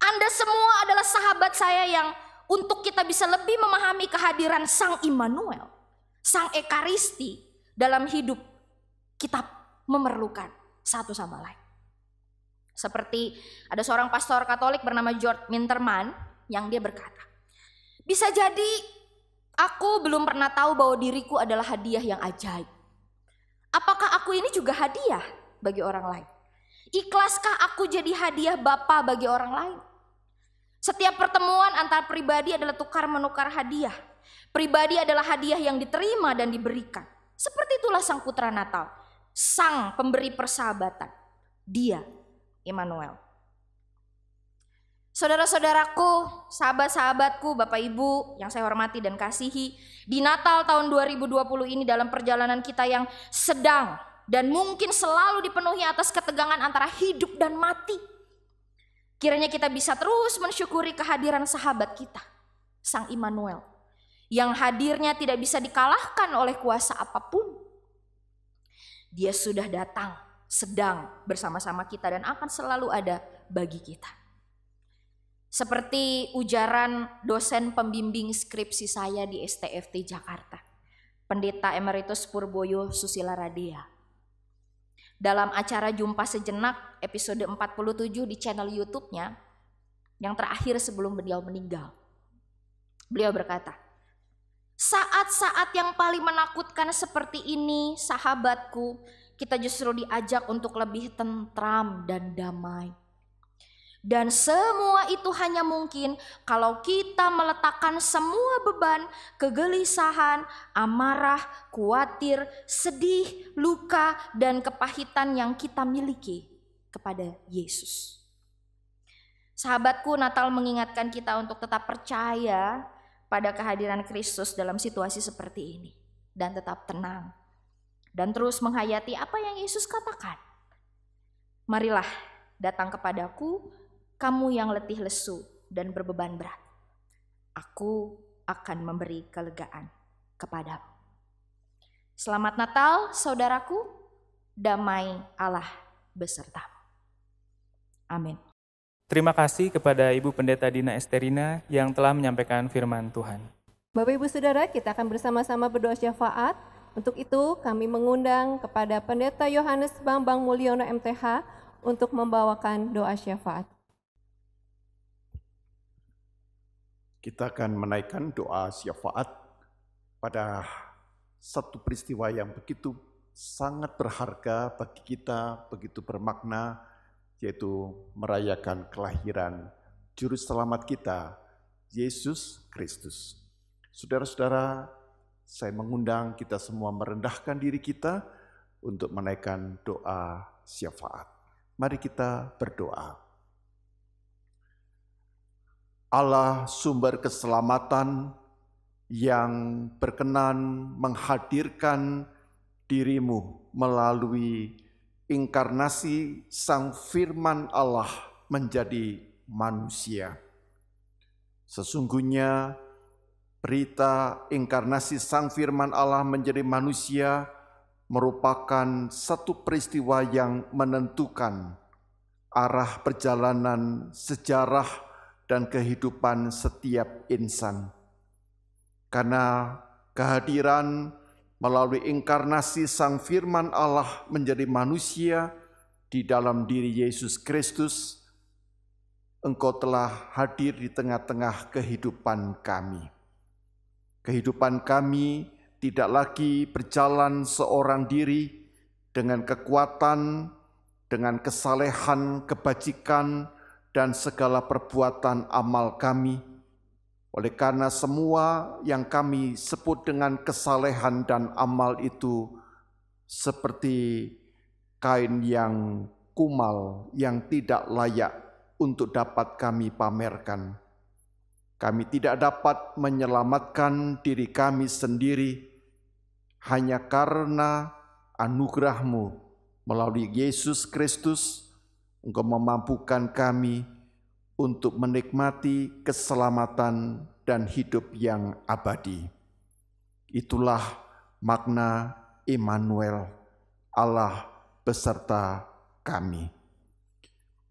Anda semua adalah sahabat saya yang untuk kita bisa lebih memahami kehadiran Sang Immanuel, Sang Ekaristi dalam hidup kita memerlukan satu sama lain. Seperti ada seorang pastor Katolik bernama George Minterman yang dia berkata, bisa jadi aku belum pernah tahu bahwa diriku adalah hadiah yang ajaib. Apakah aku ini juga hadiah bagi orang lain? Ikhlaskah aku jadi hadiah Bapa bagi orang lain? Setiap pertemuan antar pribadi adalah tukar menukar hadiah. Pribadi adalah hadiah yang diterima dan diberikan. Seperti itulah Sang Putra Natal, Sang Pemberi Persahabatan. Dia, Immanuel. Saudara-saudaraku, sahabat-sahabatku, Bapak Ibu yang saya hormati dan kasihi, di Natal tahun 2020 ini dalam perjalanan kita yang sedang dan mungkin selalu dipenuhi atas ketegangan antara hidup dan mati, kiranya kita bisa terus mensyukuri kehadiran sahabat kita, Sang Immanuel, yang hadirnya tidak bisa dikalahkan oleh kuasa apapun. Dia sudah datang, sedang bersama-sama kita dan akan selalu ada bagi kita. Seperti ujaran dosen pembimbing skripsi saya di STFT Jakarta, Pendeta Emeritus Purboyo Susila Radea. Dalam acara Jumpa Sejenak episode 47 di channel YouTube-nya yang terakhir sebelum beliau meninggal, beliau berkata, saat-saat yang paling menakutkan seperti ini, sahabatku, kita justru diajak untuk lebih tentram dan damai. Dan semua itu hanya mungkin kalau kita meletakkan semua beban, kegelisahan, amarah, khawatir, sedih, luka, dan kepahitan yang kita miliki kepada Yesus. Sahabatku, Natal mengingatkan kita untuk tetap percaya pada kehadiran Kristus dalam situasi seperti ini. Dan tetap tenang. Dan terus menghayati apa yang Yesus katakan. Marilah datang kepadaku, kamu yang letih lesu dan berbeban berat. Aku akan memberi kelegaan kepadamu. Selamat Natal, saudaraku. Damai Allah besertamu. Amin. Terima kasih kepada Ibu Pendeta Dina Esterina yang telah menyampaikan firman Tuhan. Bapak Ibu Saudara, kita akan bersama-sama berdoa syafaat. Untuk itu kami mengundang kepada Pendeta Yohanes Bambang Mulyono MTH untuk membawakan doa syafaat. Kita akan menaikkan doa syafaat pada satu peristiwa yang begitu sangat berharga bagi kita, begitu bermakna, yaitu merayakan kelahiran Juru Selamat kita, Yesus Kristus. Saudara-saudara, saya mengundang kita semua merendahkan diri kita untuk menaikkan doa syafaat. Mari kita berdoa. Allah sumber keselamatan yang berkenan menghadirkan dirimu melalui inkarnasi Sang Firman Allah menjadi manusia. Sesungguhnya berita inkarnasi Sang Firman Allah menjadi manusia merupakan satu peristiwa yang menentukan arah perjalanan sejarah dan kehidupan setiap insan. Karena kehadiran melalui inkarnasi Sang Firman Allah menjadi manusia di dalam diri Yesus Kristus, Engkau telah hadir di tengah-tengah kehidupan kami. Kehidupan kami tidak lagi berjalan seorang diri dengan kekuatan, dengan kesalehan, kebajikan, dan segala perbuatan amal kami. Oleh karena semua yang kami sebut dengan kesalehan dan amal itu seperti kain yang kumal yang tidak layak untuk dapat kami pamerkan. Kami tidak dapat menyelamatkan diri kami sendiri hanya karena anugerah-Mu melalui Yesus Kristus. Engkau memampukan kami untuk menikmati keselamatan dan hidup yang abadi. Itulah makna Immanuel, Allah beserta kami.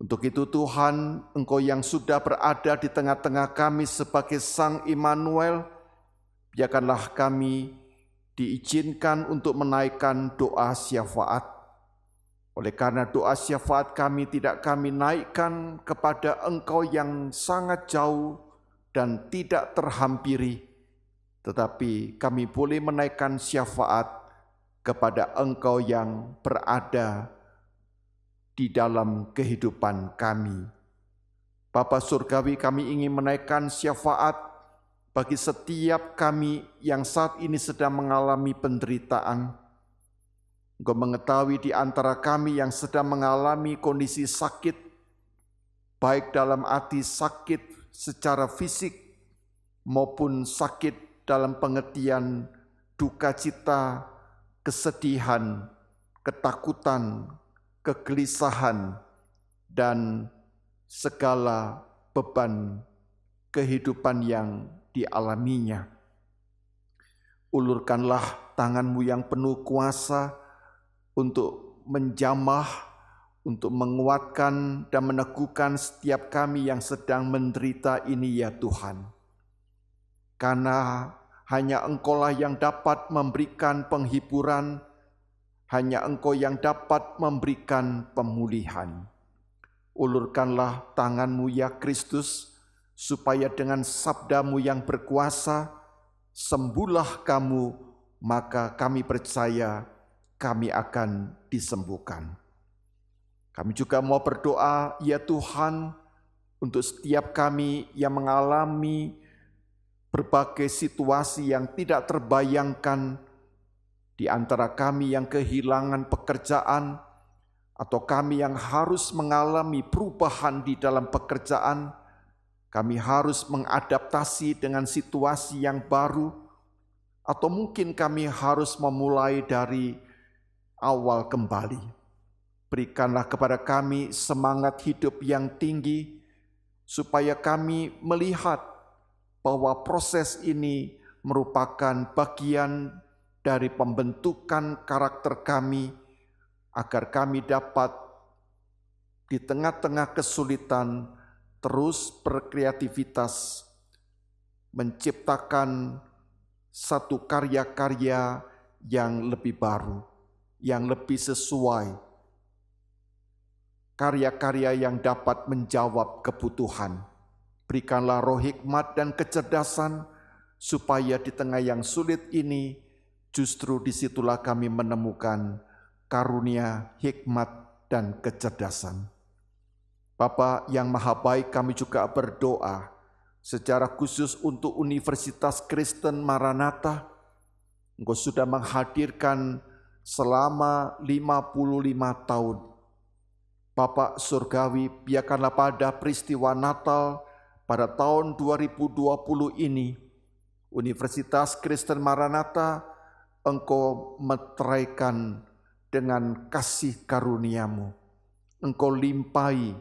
Untuk itu Tuhan, Engkau yang sudah berada di tengah-tengah kami sebagai Sang Immanuel, biarkanlah kami diizinkan untuk menaikkan doa syafaat. Oleh karena doa syafaat kami tidak kami naikkan kepada Engkau yang sangat jauh dan tidak terhampiri, tetapi kami boleh menaikkan syafaat kepada Engkau yang berada di dalam kehidupan kami. Bapa Surgawi, kami ingin menaikkan syafaat bagi setiap kami yang saat ini sedang mengalami penderitaan. Engkau mengetahui di antara kami yang sedang mengalami kondisi sakit, baik dalam arti sakit secara fisik maupun sakit dalam pengertian duka cita, kesedihan, ketakutan, kegelisahan, dan segala beban kehidupan yang dialaminya. Ulurkanlah tangan-Mu yang penuh kuasa untuk menjamah, untuk menguatkan dan meneguhkan setiap kami yang sedang menderita ini ya Tuhan. Karena hanya Engkau-lah yang dapat memberikan penghiburan, hanya Engkau yang dapat memberikan pemulihan. Ulurkanlah tangan-Mu ya Kristus, supaya dengan sabda-Mu yang berkuasa, sembuhlah kamu, maka kami percaya kami akan disembuhkan. Kami juga mau berdoa, ya Tuhan, untuk setiap kami yang mengalami berbagai situasi yang tidak terbayangkan, di antara kami yang kehilangan pekerjaan, atau kami yang harus mengalami perubahan di dalam pekerjaan, kami harus mengadaptasi dengan situasi yang baru, atau mungkin kami harus memulai dari awal kembali. Berikanlah kepada kami semangat hidup yang tinggi, supaya kami melihat bahwa proses ini merupakan bagian dari pembentukan karakter kami, agar kami dapat di tengah-tengah kesulitan terus berkreativitas, menciptakan satu karya-karya yang lebih baru, yang lebih sesuai, karya-karya yang dapat menjawab kebutuhan. Berikanlah roh hikmat dan kecerdasan, supaya di tengah yang sulit ini, justru disitulah kami menemukan karunia, hikmat, dan kecerdasan. Bapa yang Maha Baik, kami juga berdoa secara khusus untuk Universitas Kristen Maranatha. Engkau sudah menghadirkan selama 55 tahun. Bapak Surgawi, biarkanlah pada peristiwa Natal pada tahun 2020 ini, Universitas Kristen Maranatha, Engkau meteraikan dengan kasih karunia-Mu. Engkau limpahi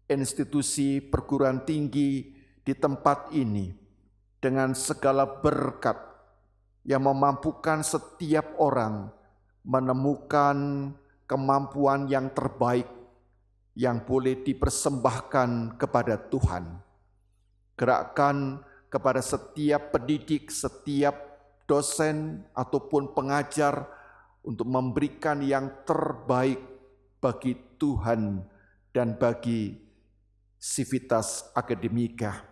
institusi perguruan tinggi di tempat ini dengan segala berkat yang memampukan setiap orang menemukan kemampuan yang terbaik yang boleh dipersembahkan kepada Tuhan. Gerakkan kepada setiap pendidik, setiap dosen ataupun pengajar untuk memberikan yang terbaik bagi Tuhan dan bagi Civitas Akademika.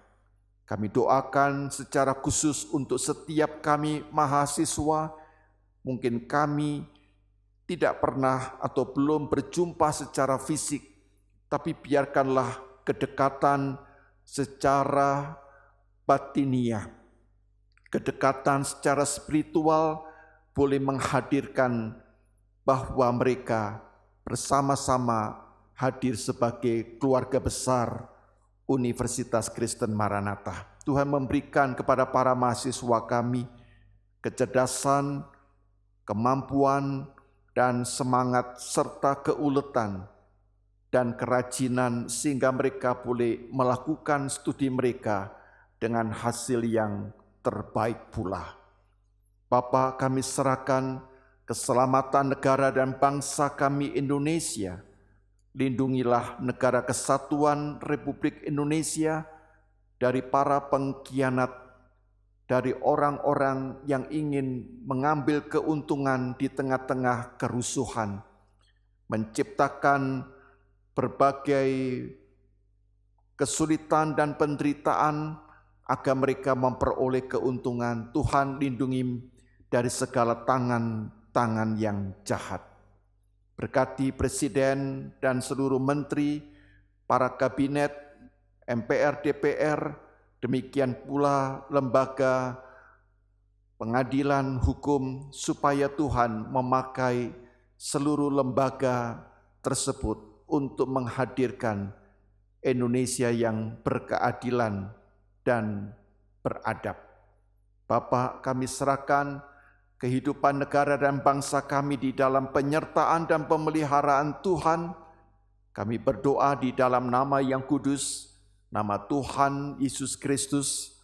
Kami doakan secara khusus untuk setiap kami mahasiswa, mungkin kami tidak pernah atau belum berjumpa secara fisik, tapi biarkanlah kedekatan secara batiniah, kedekatan secara spiritual boleh menghadirkan bahwa mereka bersama-sama hadir sebagai keluarga besar Universitas Kristen Maranatha. Tuhan memberikan kepada para mahasiswa kami kecerdasan, kemampuan, dan semangat serta keuletan dan kerajinan sehingga mereka boleh melakukan studi mereka dengan hasil yang terbaik pula. Bapa, kami serahkan keselamatan negara dan bangsa kami Indonesia. Lindungilah negara kesatuan Republik Indonesia dari para pengkhianat, dari orang-orang yang ingin mengambil keuntungan di tengah-tengah kerusuhan, menciptakan berbagai kesulitan dan penderitaan agar mereka memperoleh keuntungan. Tuhan, lindungi dari segala tangan-tangan yang jahat. Berkati Presiden dan seluruh menteri, para kabinet, MPR, DPR, demikian pula lembaga pengadilan hukum, supaya Tuhan memakai seluruh lembaga tersebut untuk menghadirkan Indonesia yang berkeadilan dan beradab. Bapa, kami serahkan kehidupan negara dan bangsa kami di dalam penyertaan dan pemeliharaan Tuhan. Kami berdoa di dalam nama yang kudus, nama Tuhan Yesus Kristus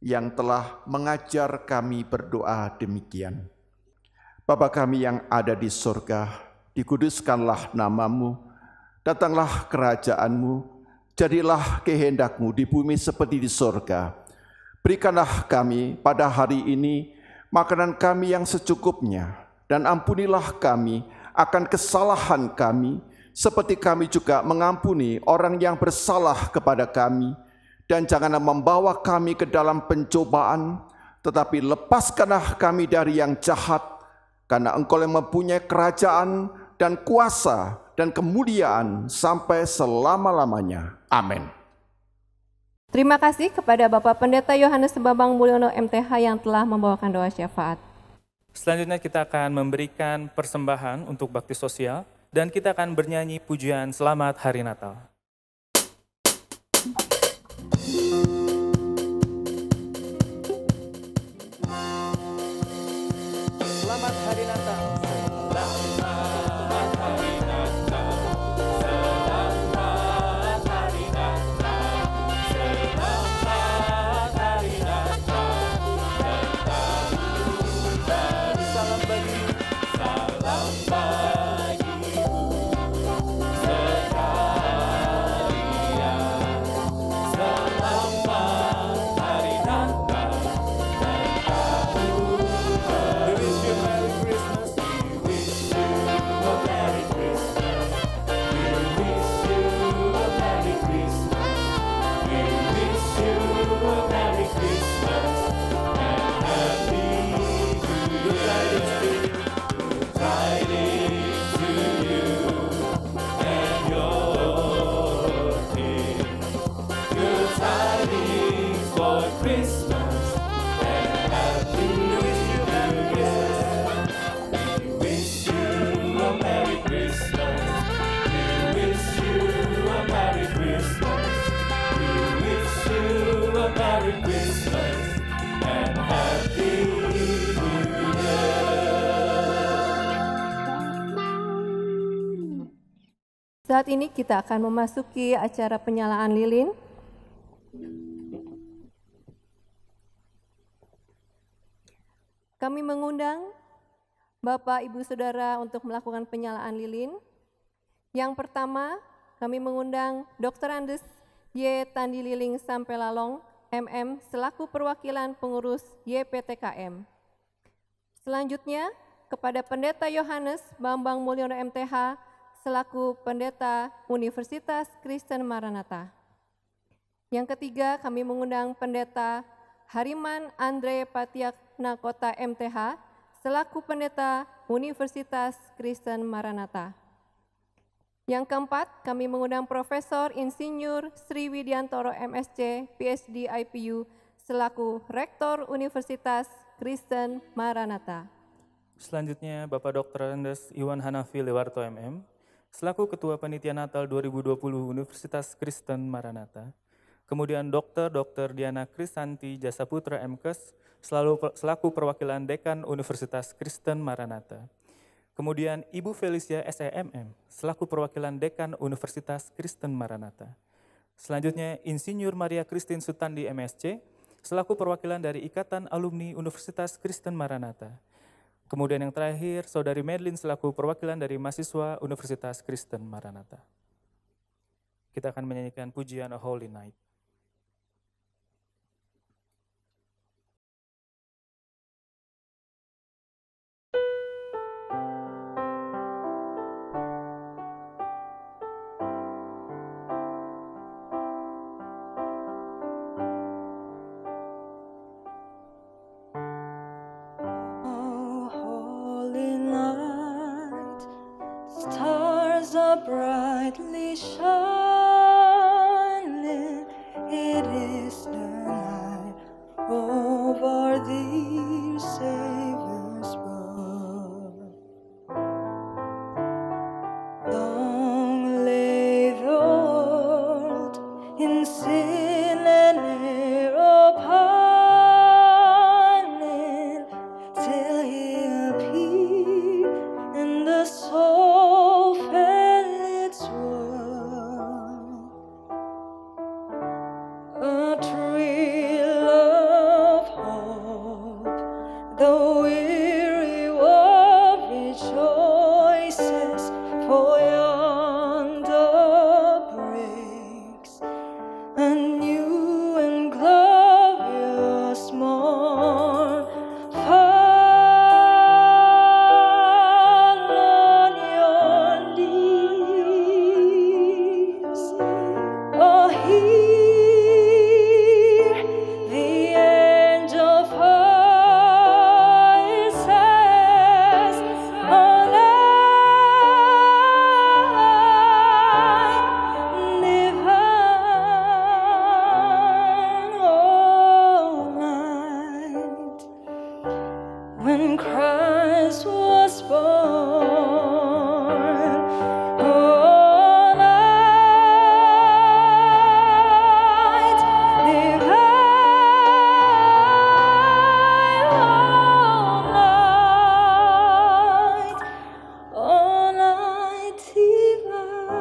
yang telah mengajar kami berdoa demikian. Bapa kami yang ada di surga, dikuduskanlah nama-Mu, datanglah kerajaan-Mu, jadilah kehendak-Mu di bumi seperti di surga. Berikanlah kami pada hari ini makanan kami yang secukupnya, dan ampunilah kami akan kesalahan kami, seperti kami juga mengampuni orang yang bersalah kepada kami. Dan janganlah membawa kami ke dalam pencobaan, tetapi lepaskanlah kami dari yang jahat, karena Engkau yang mempunyai kerajaan dan kuasa dan kemuliaan sampai selama-lamanya. Amin. Terima kasih kepada Bapak Pendeta Yohanes Bambang Mulyono MTH yang telah membawakan doa syafaat. Selanjutnya kita akan memberikan persembahan untuk bakti sosial dan kita akan bernyanyi pujian Selamat Hari Natal. Selamat Hari Natal. Selamat Hari Natal. Selamat Hari Natal. Selamat Hari Natal. Dan salam bagi Christmas and happy New Year. Saat ini kita akan memasuki acara penyalaan lilin. Kami mengundang Bapak, Ibu, Saudara untuk melakukan penyalaan lilin. Yang pertama, kami mengundang Dr. Andes Y. Tandi Liling Sampelalong, MM, selaku perwakilan pengurus YPTKM. Selanjutnya, kepada Pendeta Yohanes Bambang Mulyono MTH, selaku Pendeta Universitas Kristen Maranatha. Yang ketiga, kami mengundang Pendeta Hariman Andre Patiaknakota MTH, selaku Pendeta Universitas Kristen Maranatha. Yang keempat, kami mengundang Profesor Insinyur Sri Widiantoro MSc, PhD IPU, selaku Rektor Universitas Kristen Maranatha. Selanjutnya, Bapak Dr. Andes Iwan Hanafi Lewarto MM, selaku Ketua Panitia Natal 2020 Universitas Kristen Maranatha. Kemudian Dr. Diana Krisanti Jasa Putra MKes, selaku perwakilan Dekan Universitas Kristen Maranatha. Kemudian Ibu Felicia SEMM, selaku perwakilan Dekan Universitas Kristen Maranatha. Selanjutnya Insinyur Maria Christine Sutandi MSc, selaku perwakilan dari Ikatan Alumni Universitas Kristen Maranatha. Kemudian yang terakhir, Saudari Medlin selaku perwakilan dari mahasiswa Universitas Kristen Maranatha. Kita akan menyanyikan pujian A Holy Night. Brightly shining, it is the night of our dear Savior's birth. Long lay the world in sin and error pining, till He appeared and the soul felt a thrill of hope, the weary world rejoices, for yonder breaks a new and glorious morn. Fall on your knees, oh, hear the angel voices, oh, light divine, oh, night, when Christ was born, oh, night divine, oh, night divine.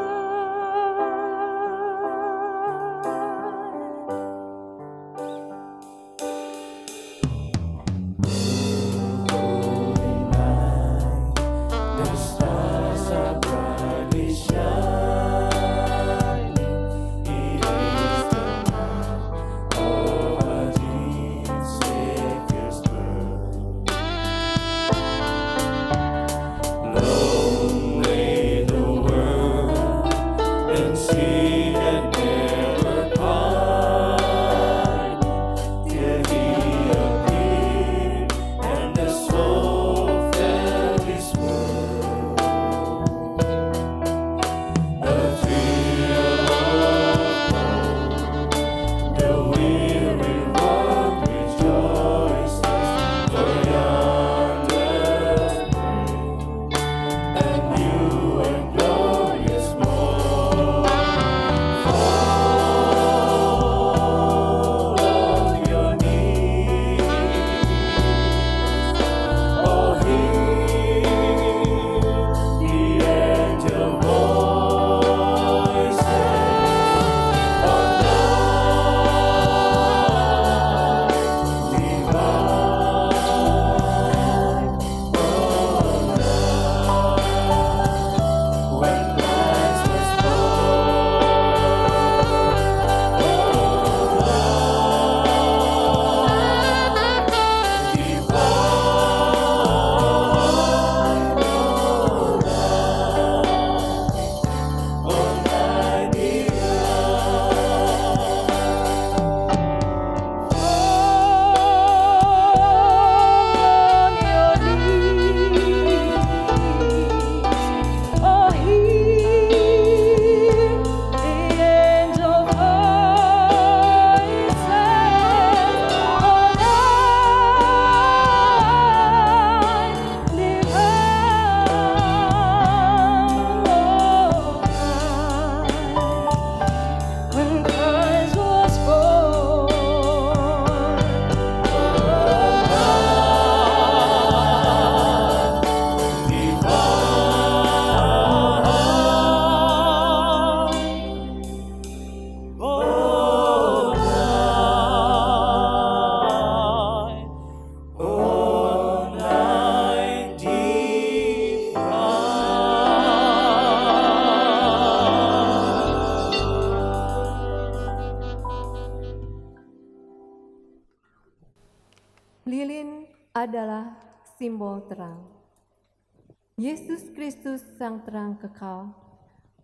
Lilin adalah simbol terang. Yesus Kristus sang terang kekal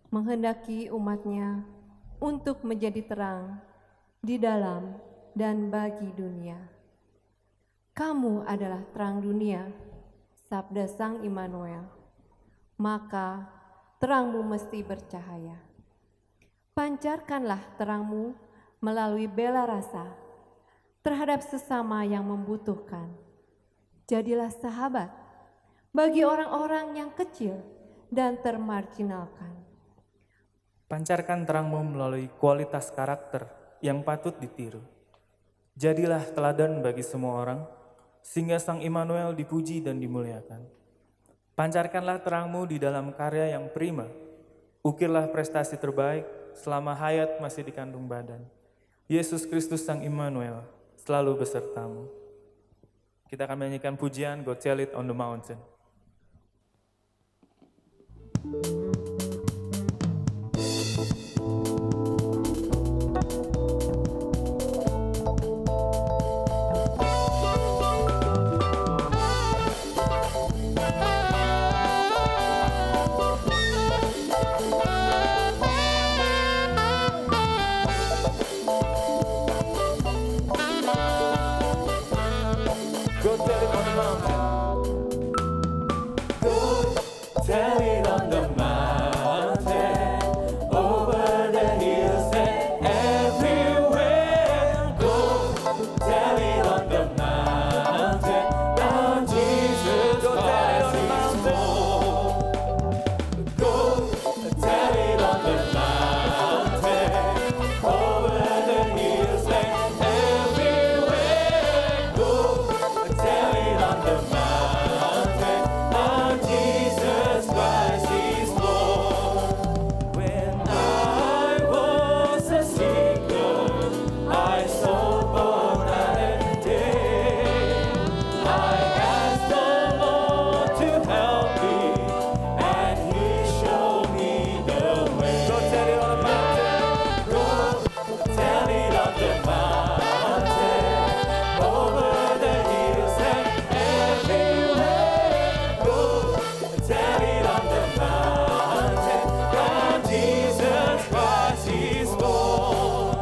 menghendaki umat-Nya untuk menjadi terang di dalam dan bagi dunia. Kamu adalah terang dunia, sabda Sang Immanuel, maka terangmu mesti bercahaya. Pancarkanlah terangmu melalui bela rasa terhadap sesama yang membutuhkan. Jadilah sahabat bagi orang-orang yang kecil dan termarginalkan. Pancarkan terangmu melalui kualitas karakter yang patut ditiru. Jadilah teladan bagi semua orang, sehingga Sang Immanuel dipuji dan dimuliakan. Pancarkanlah terangmu di dalam karya yang prima. Ukirlah prestasi terbaik selama hayat masih dikandung badan. Yesus Kristus Sang Immanuel selalu besertamu. Kita akan menyanyikan pujian Go Tell It on the Mountain. Go tell it on the mountain. Go tell it on the mountain. Over the hills and everywhere. Go tell it on the mountain. Now Jesus Christ is Lord. Go tell it on the mountain. Over the hills and everywhere. Go tell it on the mountain, now Jesus Christ is Lord. When I was a seeker, I sought for night and day. I asked the Lord to help me, and He showed me the way. Go tell it on the mountain. Go tell it on the mountain. Over the hills and everywhere. Go tell it on the mountain. God, Jesus Christ is Lord.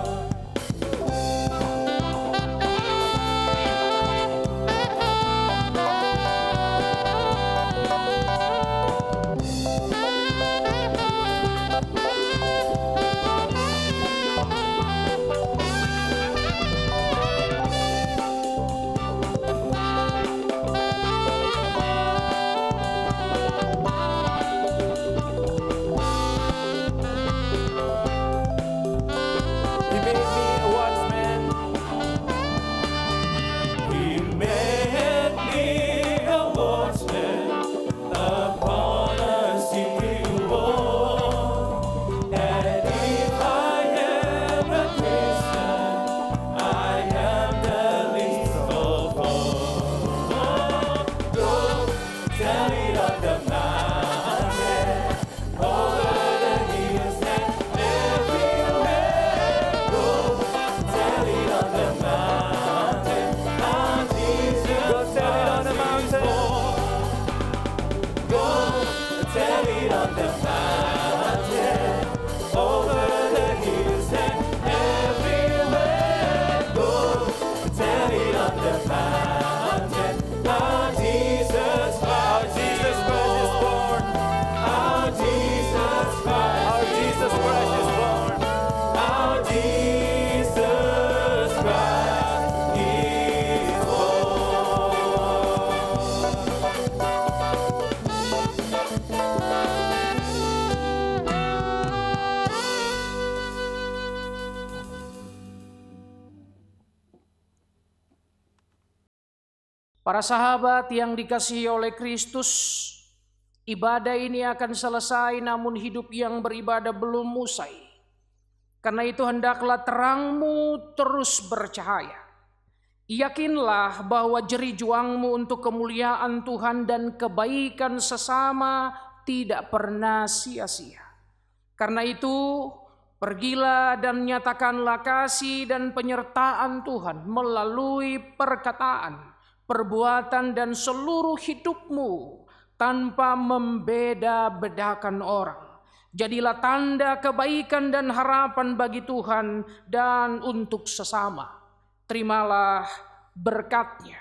He made me a watchman. He made me a watchman upon a secret wall. And if I am a Christian, I am the least of all. Go tell it on the mountain, over the hills and everywhere. Go tell it on the mountain, now Jesus Christ is Lord. Go tell it on the mountain, over the hills and everywhere. Go tell it on the mountain, now Jesus Christ is born. Our Jesus Christ is born. Our Jesus Christ is Para sahabat yang dikasihi oleh Kristus, ibadah ini akan selesai namun hidup yang beribadah belum usai. Karena itu hendaklah terangmu terus bercahaya. Yakinlah bahwa jerih juangmu untuk kemuliaan Tuhan dan kebaikan sesama tidak pernah sia-sia. Karena itu, pergilah dan nyatakanlah kasih dan penyertaan Tuhan melalui perkataan, perbuatan dan seluruh hidupmu tanpa membeda-bedakan orang. Jadilah tanda kebaikan dan harapan bagi Tuhan dan untuk sesama. Terimalah berkat-Nya.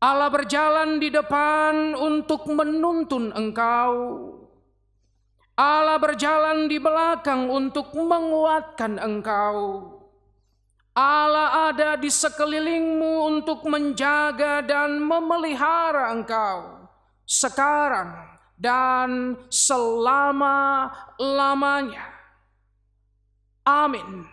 Allah berjalan di depan untuk menuntun engkau. Allah berjalan di belakang untuk menguatkan engkau. Allah ada di sekelilingmu untuk menjaga dan memelihara engkau sekarang dan selama-lamanya. Amin.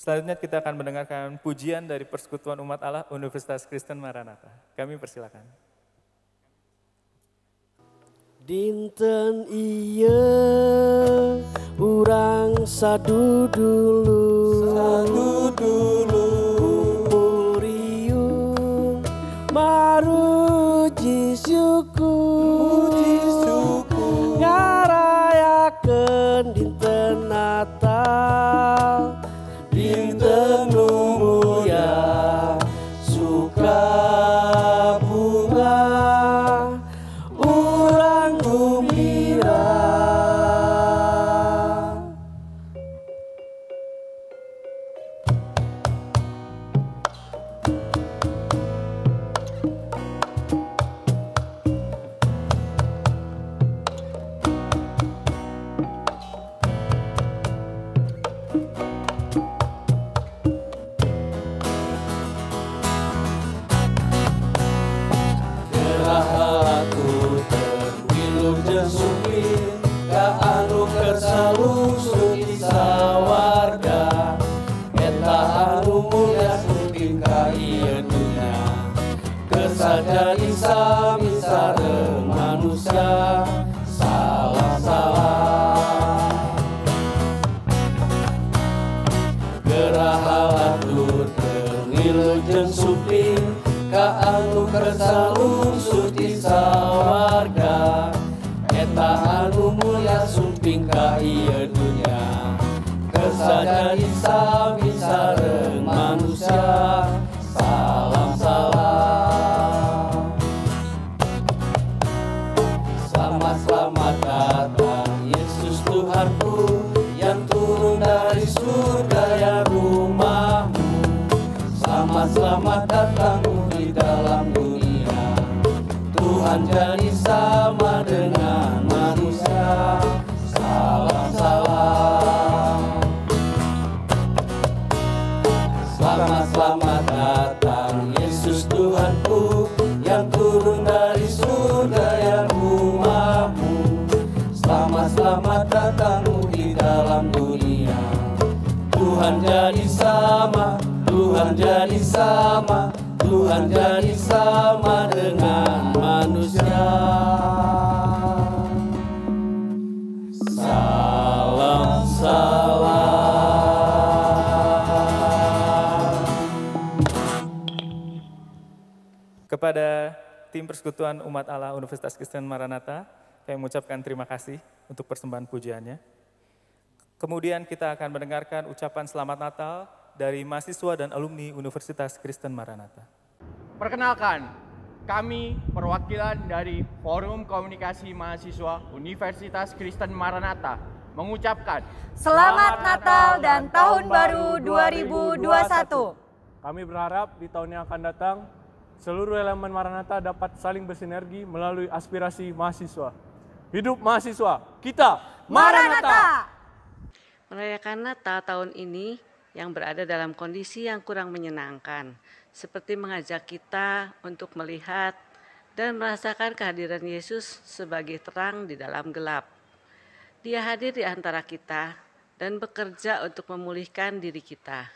Selanjutnya kita akan mendengarkan pujian dari Persekutuan Umat Allah Universitas Kristen Maranatha. Kami persilakan. Dinten iya urang sadu dulu kumpul maruji syukur ngarayakeun dinten Natal, dinten nu mulia suka bunga urang gembira. Jadi sami sareng manusia salah-salah geraha latur ngilujeng suping ka anu kersalung suci sawarga eta anu mulia suping ka ieu dunya kesajadi sami sareng manusia salam-salam. Selamat datang Yesus Tuhanku yang turun dari surga ya rumahmu. Selamat datangmu di dalam dunia. Tuhan jadi sama dengan manusia. Salam-salam. Selamat datang Yesus Tuhanku yang turun dari surga ya rumahmu. Selamat datangmu di dalam dunia. Tuhan jadi sama, Tuhan jadi sama, Tuhan jadi sama dengan manusia. Salam-salam. Kepada tim Persekutuan Umat Allah Universitas Kristen Maranatha, saya mengucapkan terima kasih untuk persembahan pujiannya. Kemudian kita akan mendengarkan ucapan selamat Natal dari mahasiswa dan alumni Universitas Kristen Maranatha. Perkenalkan, kami perwakilan dari Forum Komunikasi Mahasiswa Universitas Kristen Maranatha mengucapkan Selamat Natal dan Tahun Baru 2021. Kami berharap di tahun yang akan datang seluruh elemen Maranatha dapat saling bersinergi melalui aspirasi mahasiswa. Hidup mahasiswa, kita Maranatha! Merayakan Natal tahun ini yang berada dalam kondisi yang kurang menyenangkan, seperti mengajak kita untuk melihat dan merasakan kehadiran Yesus sebagai terang di dalam gelap. Dia hadir di antara kita dan bekerja untuk memulihkan diri kita.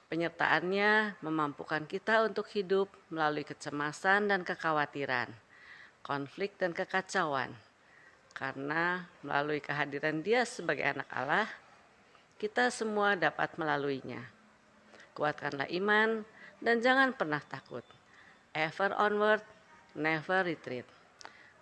Penyertaannya memampukan kita untuk hidup melalui kecemasan dan kekhawatiran, konflik dan kekacauan. Karena melalui kehadiran Dia sebagai anak Allah, kita semua dapat melaluinya. Kuatkanlah iman dan jangan pernah takut. Ever onward, never retreat.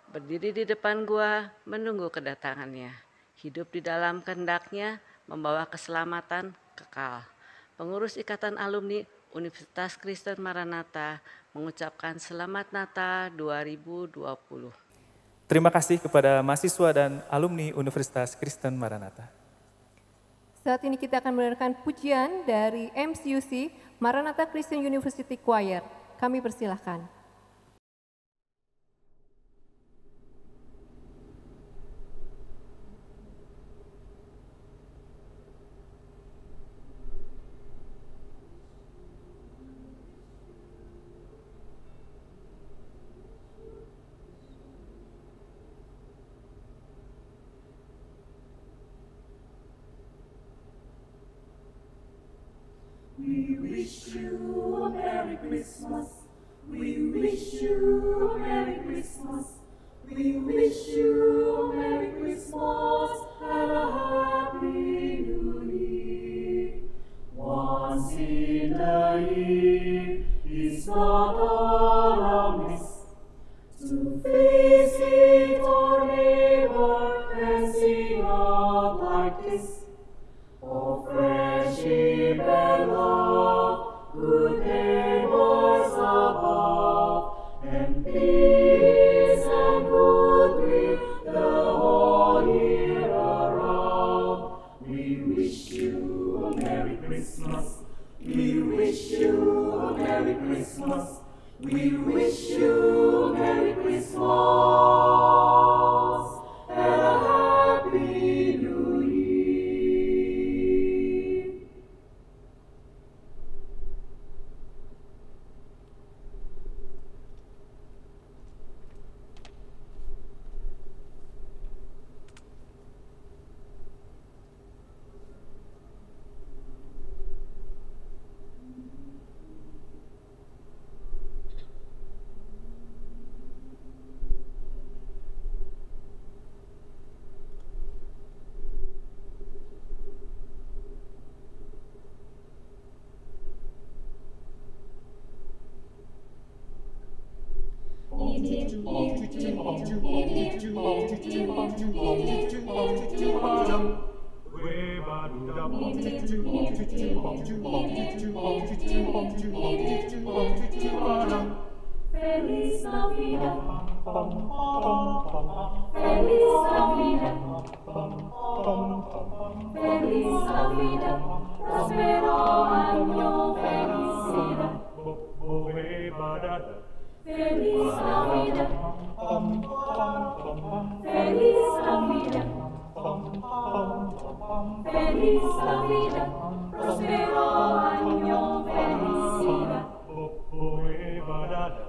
Berdiri di depan gua, menunggu kedatangannya. Hidup di dalam kehendak-Nya, membawa keselamatan kekal. Pengurus Ikatan Alumni Universitas Kristen Maranatha mengucapkan Selamat Natal 2020. Terima kasih kepada mahasiswa dan alumni Universitas Kristen Maranatha. Saat ini kita akan mendengarkan pujian dari MCUC, Maranatha Christian University Choir. Kami persilahkan. We wish you a Merry Christmas. We wish you a Merry Christmas. We wish you a Merry Christmas and a Happy New Year. Once in a year is not all amiss to visit our neighbor and sing out like this. Oh, friendship and love, good neighbors above, and peace and goodwill the whole year around. We wish you a Merry Christmas. We wish you a Merry Christmas. We wish you a Merry Christmas and a Happy New Year. Feliz Navidad, Feliz Navidad, Feliz Navidad, prospero año, felicidad. Feliz Navidad, Feliz Navidad, Feliz Navidad, prospero año, felicidad.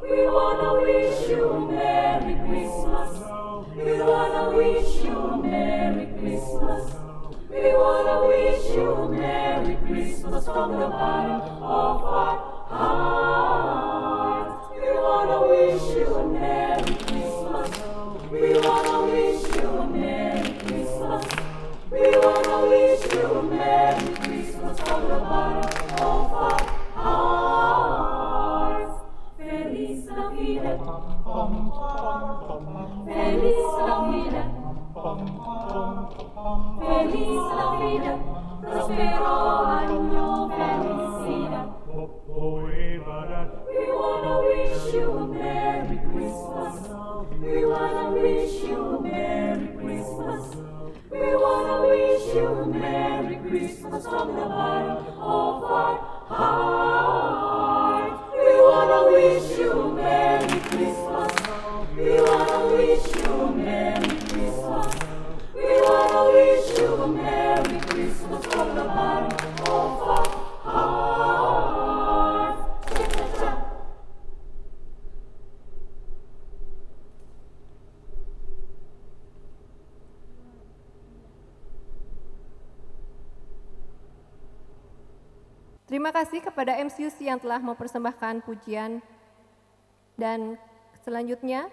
We wanna wish you a Merry Christmas. We wanna wish you a Merry Christmas. We wanna wish you a Merry Christmas from the bottom of our hearts. We wanna wish you a Merry Christmas. We wanna wish you a Merry Christmas. We wanna wish you a Merry Christmas from the bottom of our hearts. Feliz Navidad, Feliz Navidad, Feliz Navidad, prospero año, felicidad. We wanna wish you a Merry Christmas. We wanna wish you a Merry Christmas. We wanna wish you a Merry Christmas from the bottom of our hearts. We wanna wish you Terima kasih kepada MCUC yang telah mempersembahkan pujian. Dan selanjutnya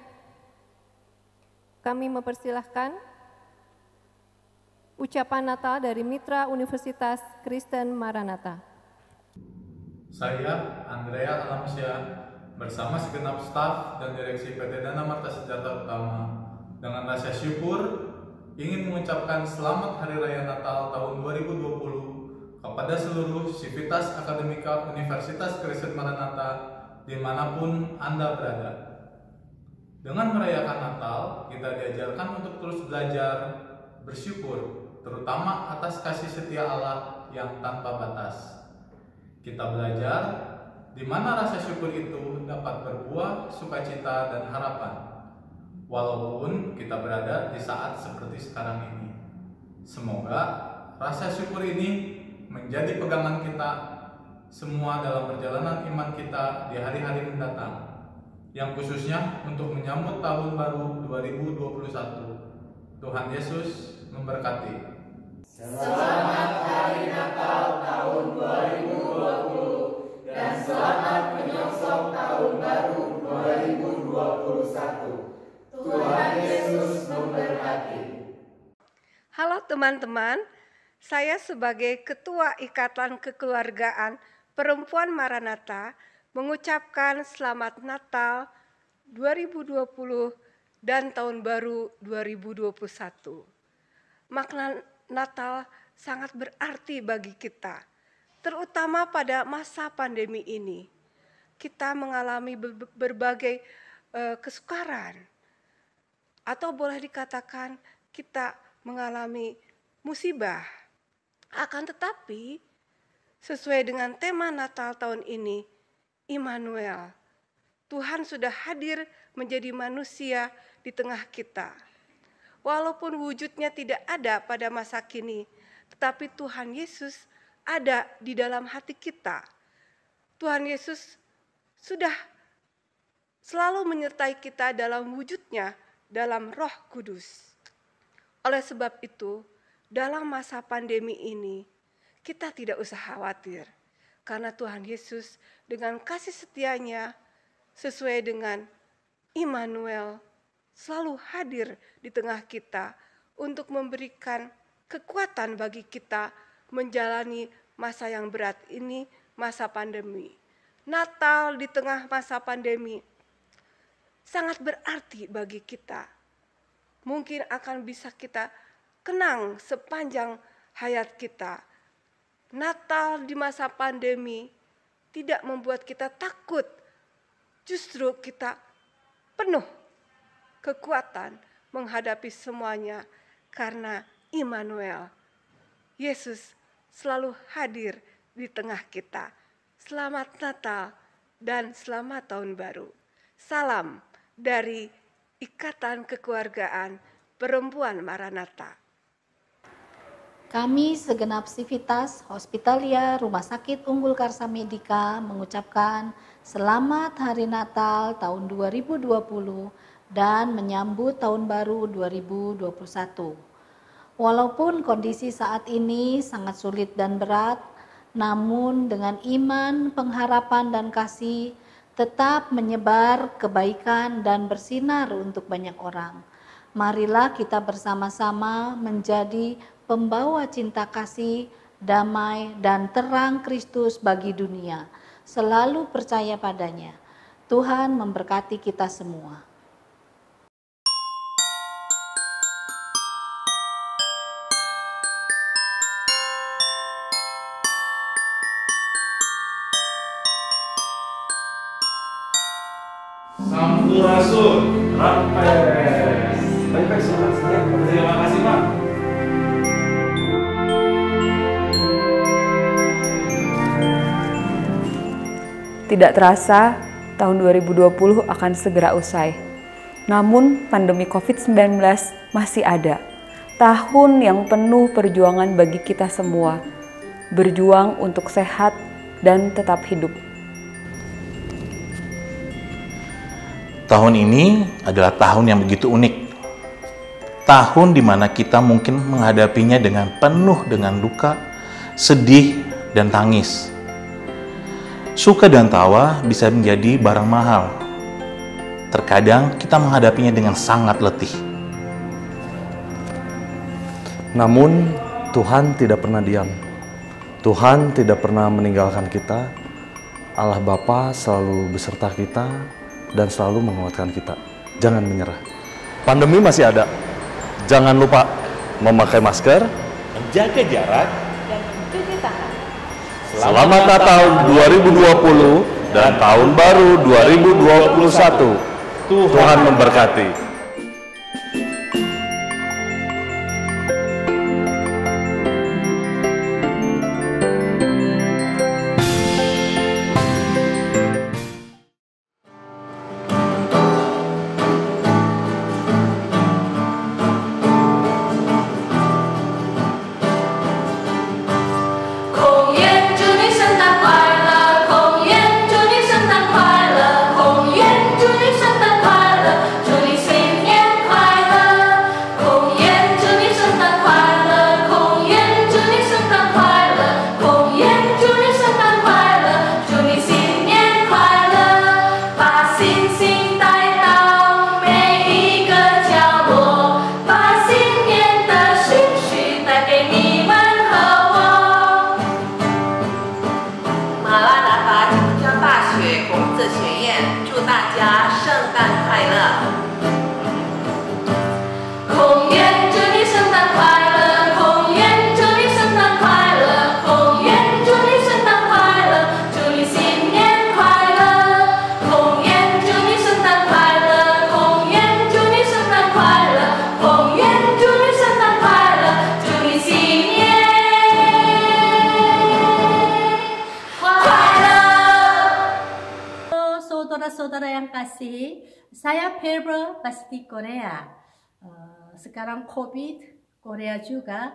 kami mempersilahkan ucapan Natal dari Mitra Universitas Kristen Maranatha. Saya, Andrea Alamsyah, bersama segenap staf dan direksi PT Dana Marta Sejahtera Utama, dengan rasa syukur ingin mengucapkan selamat Hari Raya Natal tahun 2020 kepada seluruh sivitas akademika Universitas Kristen Maranatha dimanapun Anda berada. Dengan merayakan Natal, kita diajarkan untuk terus belajar bersyukur, terutama atas kasih setia Allah yang tanpa batas. Kita belajar di mana rasa syukur itu dapat berbuah sukacita dan harapan, walaupun kita berada di saat seperti sekarang ini. Semoga rasa syukur ini menjadi pegangan kita semua dalam perjalanan iman kita di hari-hari mendatang, yang khususnya untuk menyambut tahun baru 2021. Tuhan Yesus memberkati. Selamat Hari Natal tahun 2020 dan selamat menyongsong tahun baru 2021. Tuhan Yesus memberkati. Halo teman-teman, saya sebagai Ketua Ikatan Kekeluargaan Perempuan Maranatha mengucapkan Selamat Natal 2020 dan Tahun Baru 2021. Makna Natal sangat berarti bagi kita, terutama pada masa pandemi ini. Kita mengalami berbagai kesukaran, atau boleh dikatakan kita mengalami musibah. Akan tetapi, sesuai dengan tema Natal tahun ini, Immanuel, Tuhan sudah hadir menjadi manusia di tengah kita. Walaupun wujudnya tidak ada pada masa kini, tetapi Tuhan Yesus ada di dalam hati kita. Tuhan Yesus sudah selalu menyertai kita dalam wujudnya, dalam Roh Kudus. Oleh sebab itu, dalam masa pandemi ini, kita tidak usah khawatir, karena Tuhan Yesus dengan kasih setianya, sesuai dengan Immanuel, selalu hadir di tengah kita untuk memberikan kekuatan bagi kita menjalani masa yang berat ini, masa pandemi. Natal di tengah masa pandemi sangat berarti bagi kita. Mungkin akan bisa kita kenang sepanjang hayat kita. Natal di masa pandemi tidak membuat kita takut, justru kita penuh kekuatan menghadapi semuanya karena Immanuel. Yesus selalu hadir di tengah kita. Selamat Natal dan selamat Tahun Baru. Salam dari Ikatan Kekeluargaan Perempuan Maranatha. Kami segenap Sivitas Hospitalia Rumah Sakit Unggul Karsa Medika mengucapkan selamat Hari Natal tahun 2020 dan menyambut Tahun Baru 2021. Walaupun kondisi saat ini sangat sulit dan berat, namun dengan iman, pengharapan, dan kasih tetap menyebar kebaikan dan bersinar untuk banyak orang. Marilah kita bersama-sama menjadi pembawa cinta kasih, damai, dan terang Kristus bagi dunia. Selalu percaya padanya. Tuhan memberkati kita semua. Sampurasun, Rampes. Baik-baik, siap. Terima kasih, Pak. Tidak terasa, tahun 2020 akan segera usai. Namun, pandemi COVID-19 masih ada. Tahun yang penuh perjuangan bagi kita semua. Berjuang untuk sehat dan tetap hidup. Tahun ini adalah tahun yang begitu unik. Tahun di mana kita mungkin menghadapinya dengan penuh dengan duka, sedih, dan tangis. Suka dan tawa bisa menjadi barang mahal. Terkadang kita menghadapinya dengan sangat letih. Namun Tuhan tidak pernah diam. Tuhan tidak pernah meninggalkan kita. Allah Bapa selalu beserta kita dan selalu menguatkan kita. Jangan menyerah. Pandemi masih ada. Jangan lupa memakai masker, menjaga jarak, dan mencuci tangan. Selamat Natal 2020 dan Tahun Baru 2021. Tuhan memberkati. Saudara-saudara yang kasih, saya Februari pasti Korea. Sekarang COVID, Korea juga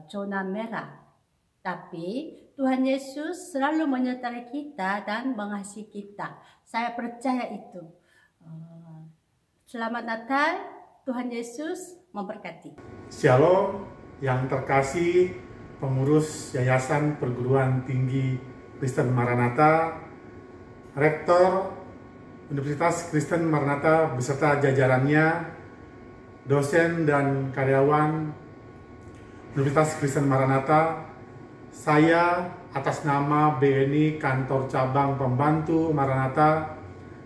zona merah. Tapi Tuhan Yesus selalu menyertai kita dan mengasihi kita. Saya percaya itu. Selamat Natal, Tuhan Yesus memberkati. Shalom yang terkasih pengurus Yayasan Perguruan Tinggi Kristen Maranatha, Rektor Universitas Kristen Maranatha beserta jajarannya, dosen dan karyawan Universitas Kristen Maranatha, saya atas nama BNI Kantor Cabang Pembantu Maranatha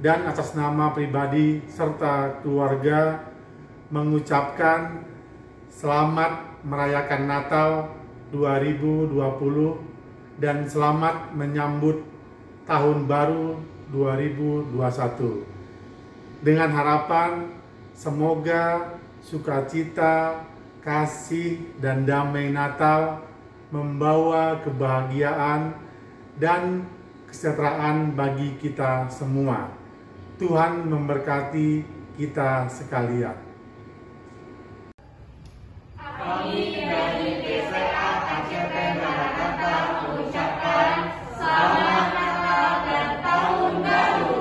dan atas nama pribadi serta keluarga mengucapkan selamat merayakan Natal 2020 dan selamat menyambut Tahun Baru 2021. Dengan harapan semoga sukacita, kasih, dan damai Natal membawa kebahagiaan dan kesejahteraan bagi kita semua. Tuhan memberkati kita sekalian. Kami dari BCA KCP Maranatha mengucapkan selamat Natal dan Tahun Baru.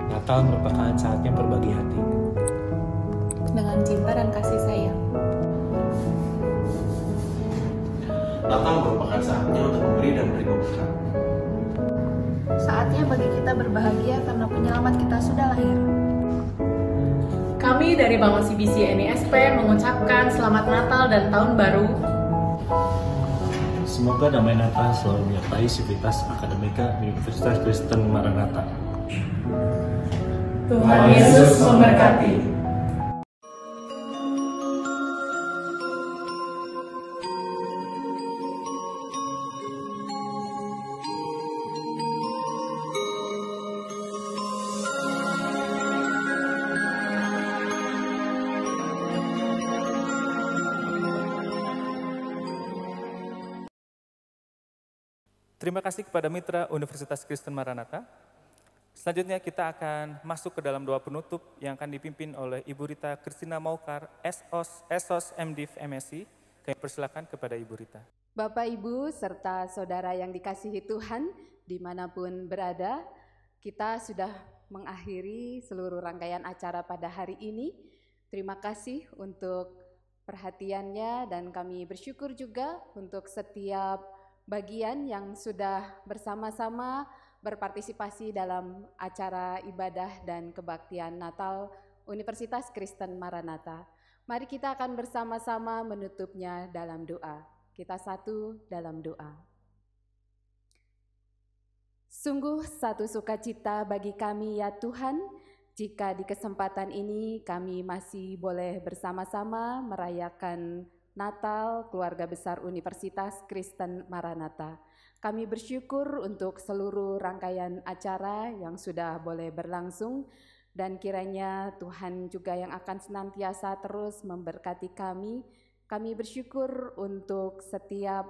Natal merupakan saatnya berbagi hati dengan cinta dan kasih sayang. Natal merupakan saatnya untuk memberi dan menerima berkat. Saatnya bagi kita berbahagia karena penyelamat kita sudah lahir. Kami dari Bank OCBC NISP mengucapkan Selamat Natal dan Tahun Baru. Semoga damai Natal selalu menyertai sivitas akademika Universitas Kristen Maranatha. Tuhan Yesus memberkati. Terima kasih kepada mitra Universitas Kristen Maranatha. Selanjutnya kita akan masuk ke dalam doa penutup yang akan dipimpin oleh Ibu Rita Kristina Maukar, SOS MDiv MSc. Kami persilakan kepada Ibu Rita. Bapak, Ibu, serta saudara yang dikasihi Tuhan, dimanapun berada, kita sudah mengakhiri seluruh rangkaian acara pada hari ini. Terima kasih untuk perhatiannya dan kami bersyukur juga untuk setiap bagian yang sudah bersama-sama berpartisipasi dalam acara ibadah dan kebaktian Natal Universitas Kristen Maranatha. Mari kita akan bersama-sama menutupnya dalam doa. Kita satu dalam doa. Sungguh satu sukacita bagi kami ya Tuhan, jika di kesempatan ini kami masih boleh bersama-sama merayakan Natal Keluarga Besar Universitas Kristen Maranatha. Kami bersyukur untuk seluruh rangkaian acara yang sudah boleh berlangsung, dan kiranya Tuhan juga yang akan senantiasa terus memberkati kami. Kami bersyukur untuk setiap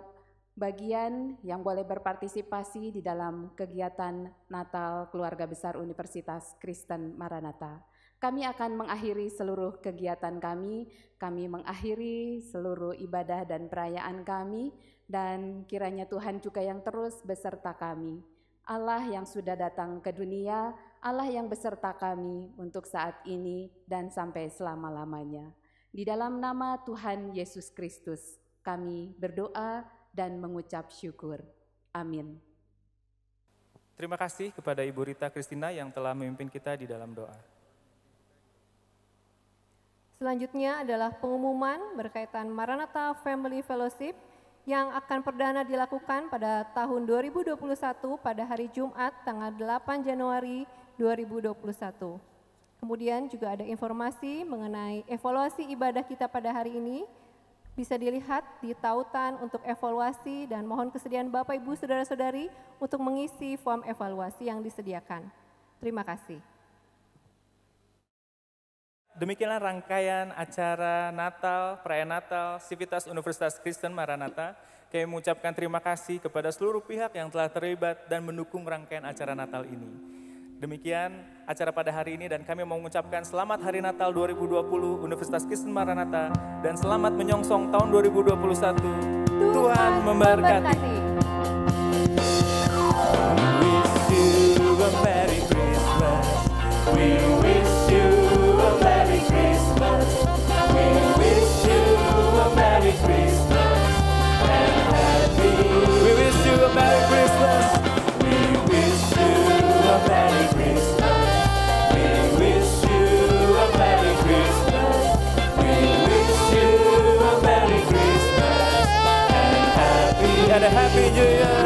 bagian yang boleh berpartisipasi di dalam kegiatan Natal Keluarga Besar Universitas Kristen Maranatha. Kami akan mengakhiri seluruh kegiatan kami mengakhiri seluruh ibadah dan perayaan kami, dan kiranya Tuhan juga yang terus beserta kami. Allah yang sudah datang ke dunia, Allah yang beserta kami untuk saat ini dan sampai selama-lamanya. Di dalam nama Tuhan Yesus Kristus, kami berdoa dan mengucap syukur. Amin. Terima kasih kepada Ibu Rita Kristina yang telah memimpin kita di dalam doa. Selanjutnya adalah pengumuman berkaitan Maranatha Family Fellowship yang akan perdana dilakukan pada tahun 2021 pada hari Jumat tanggal 8 Januari 2021. Kemudian juga ada informasi mengenai evaluasi ibadah kita pada hari ini. Bisa dilihat di tautan untuk evaluasi dan mohon kesediaan Bapak, Ibu, Saudara-saudari untuk mengisi form evaluasi yang disediakan. Terima kasih. Demikianlah rangkaian acara Natal, perayaan Natal, Sivitas Universitas Kristen Maranatha. Kami mengucapkan terima kasih kepada seluruh pihak yang telah terlibat dan mendukung rangkaian acara Natal ini. Demikian acara pada hari ini dan kami mau mengucapkan selamat Hari Natal 2020 Universitas Kristen Maranatha dan selamat menyongsong tahun 2021. Tuhan memberkati. We wish you a Merry Christmas. We wish you a Merry Christmas and happy. We wish you a Merry Christmas. We wish you a Merry Christmas. We wish you a Merry Christmas. We wish you a Merry Christmas and a Happy New Year.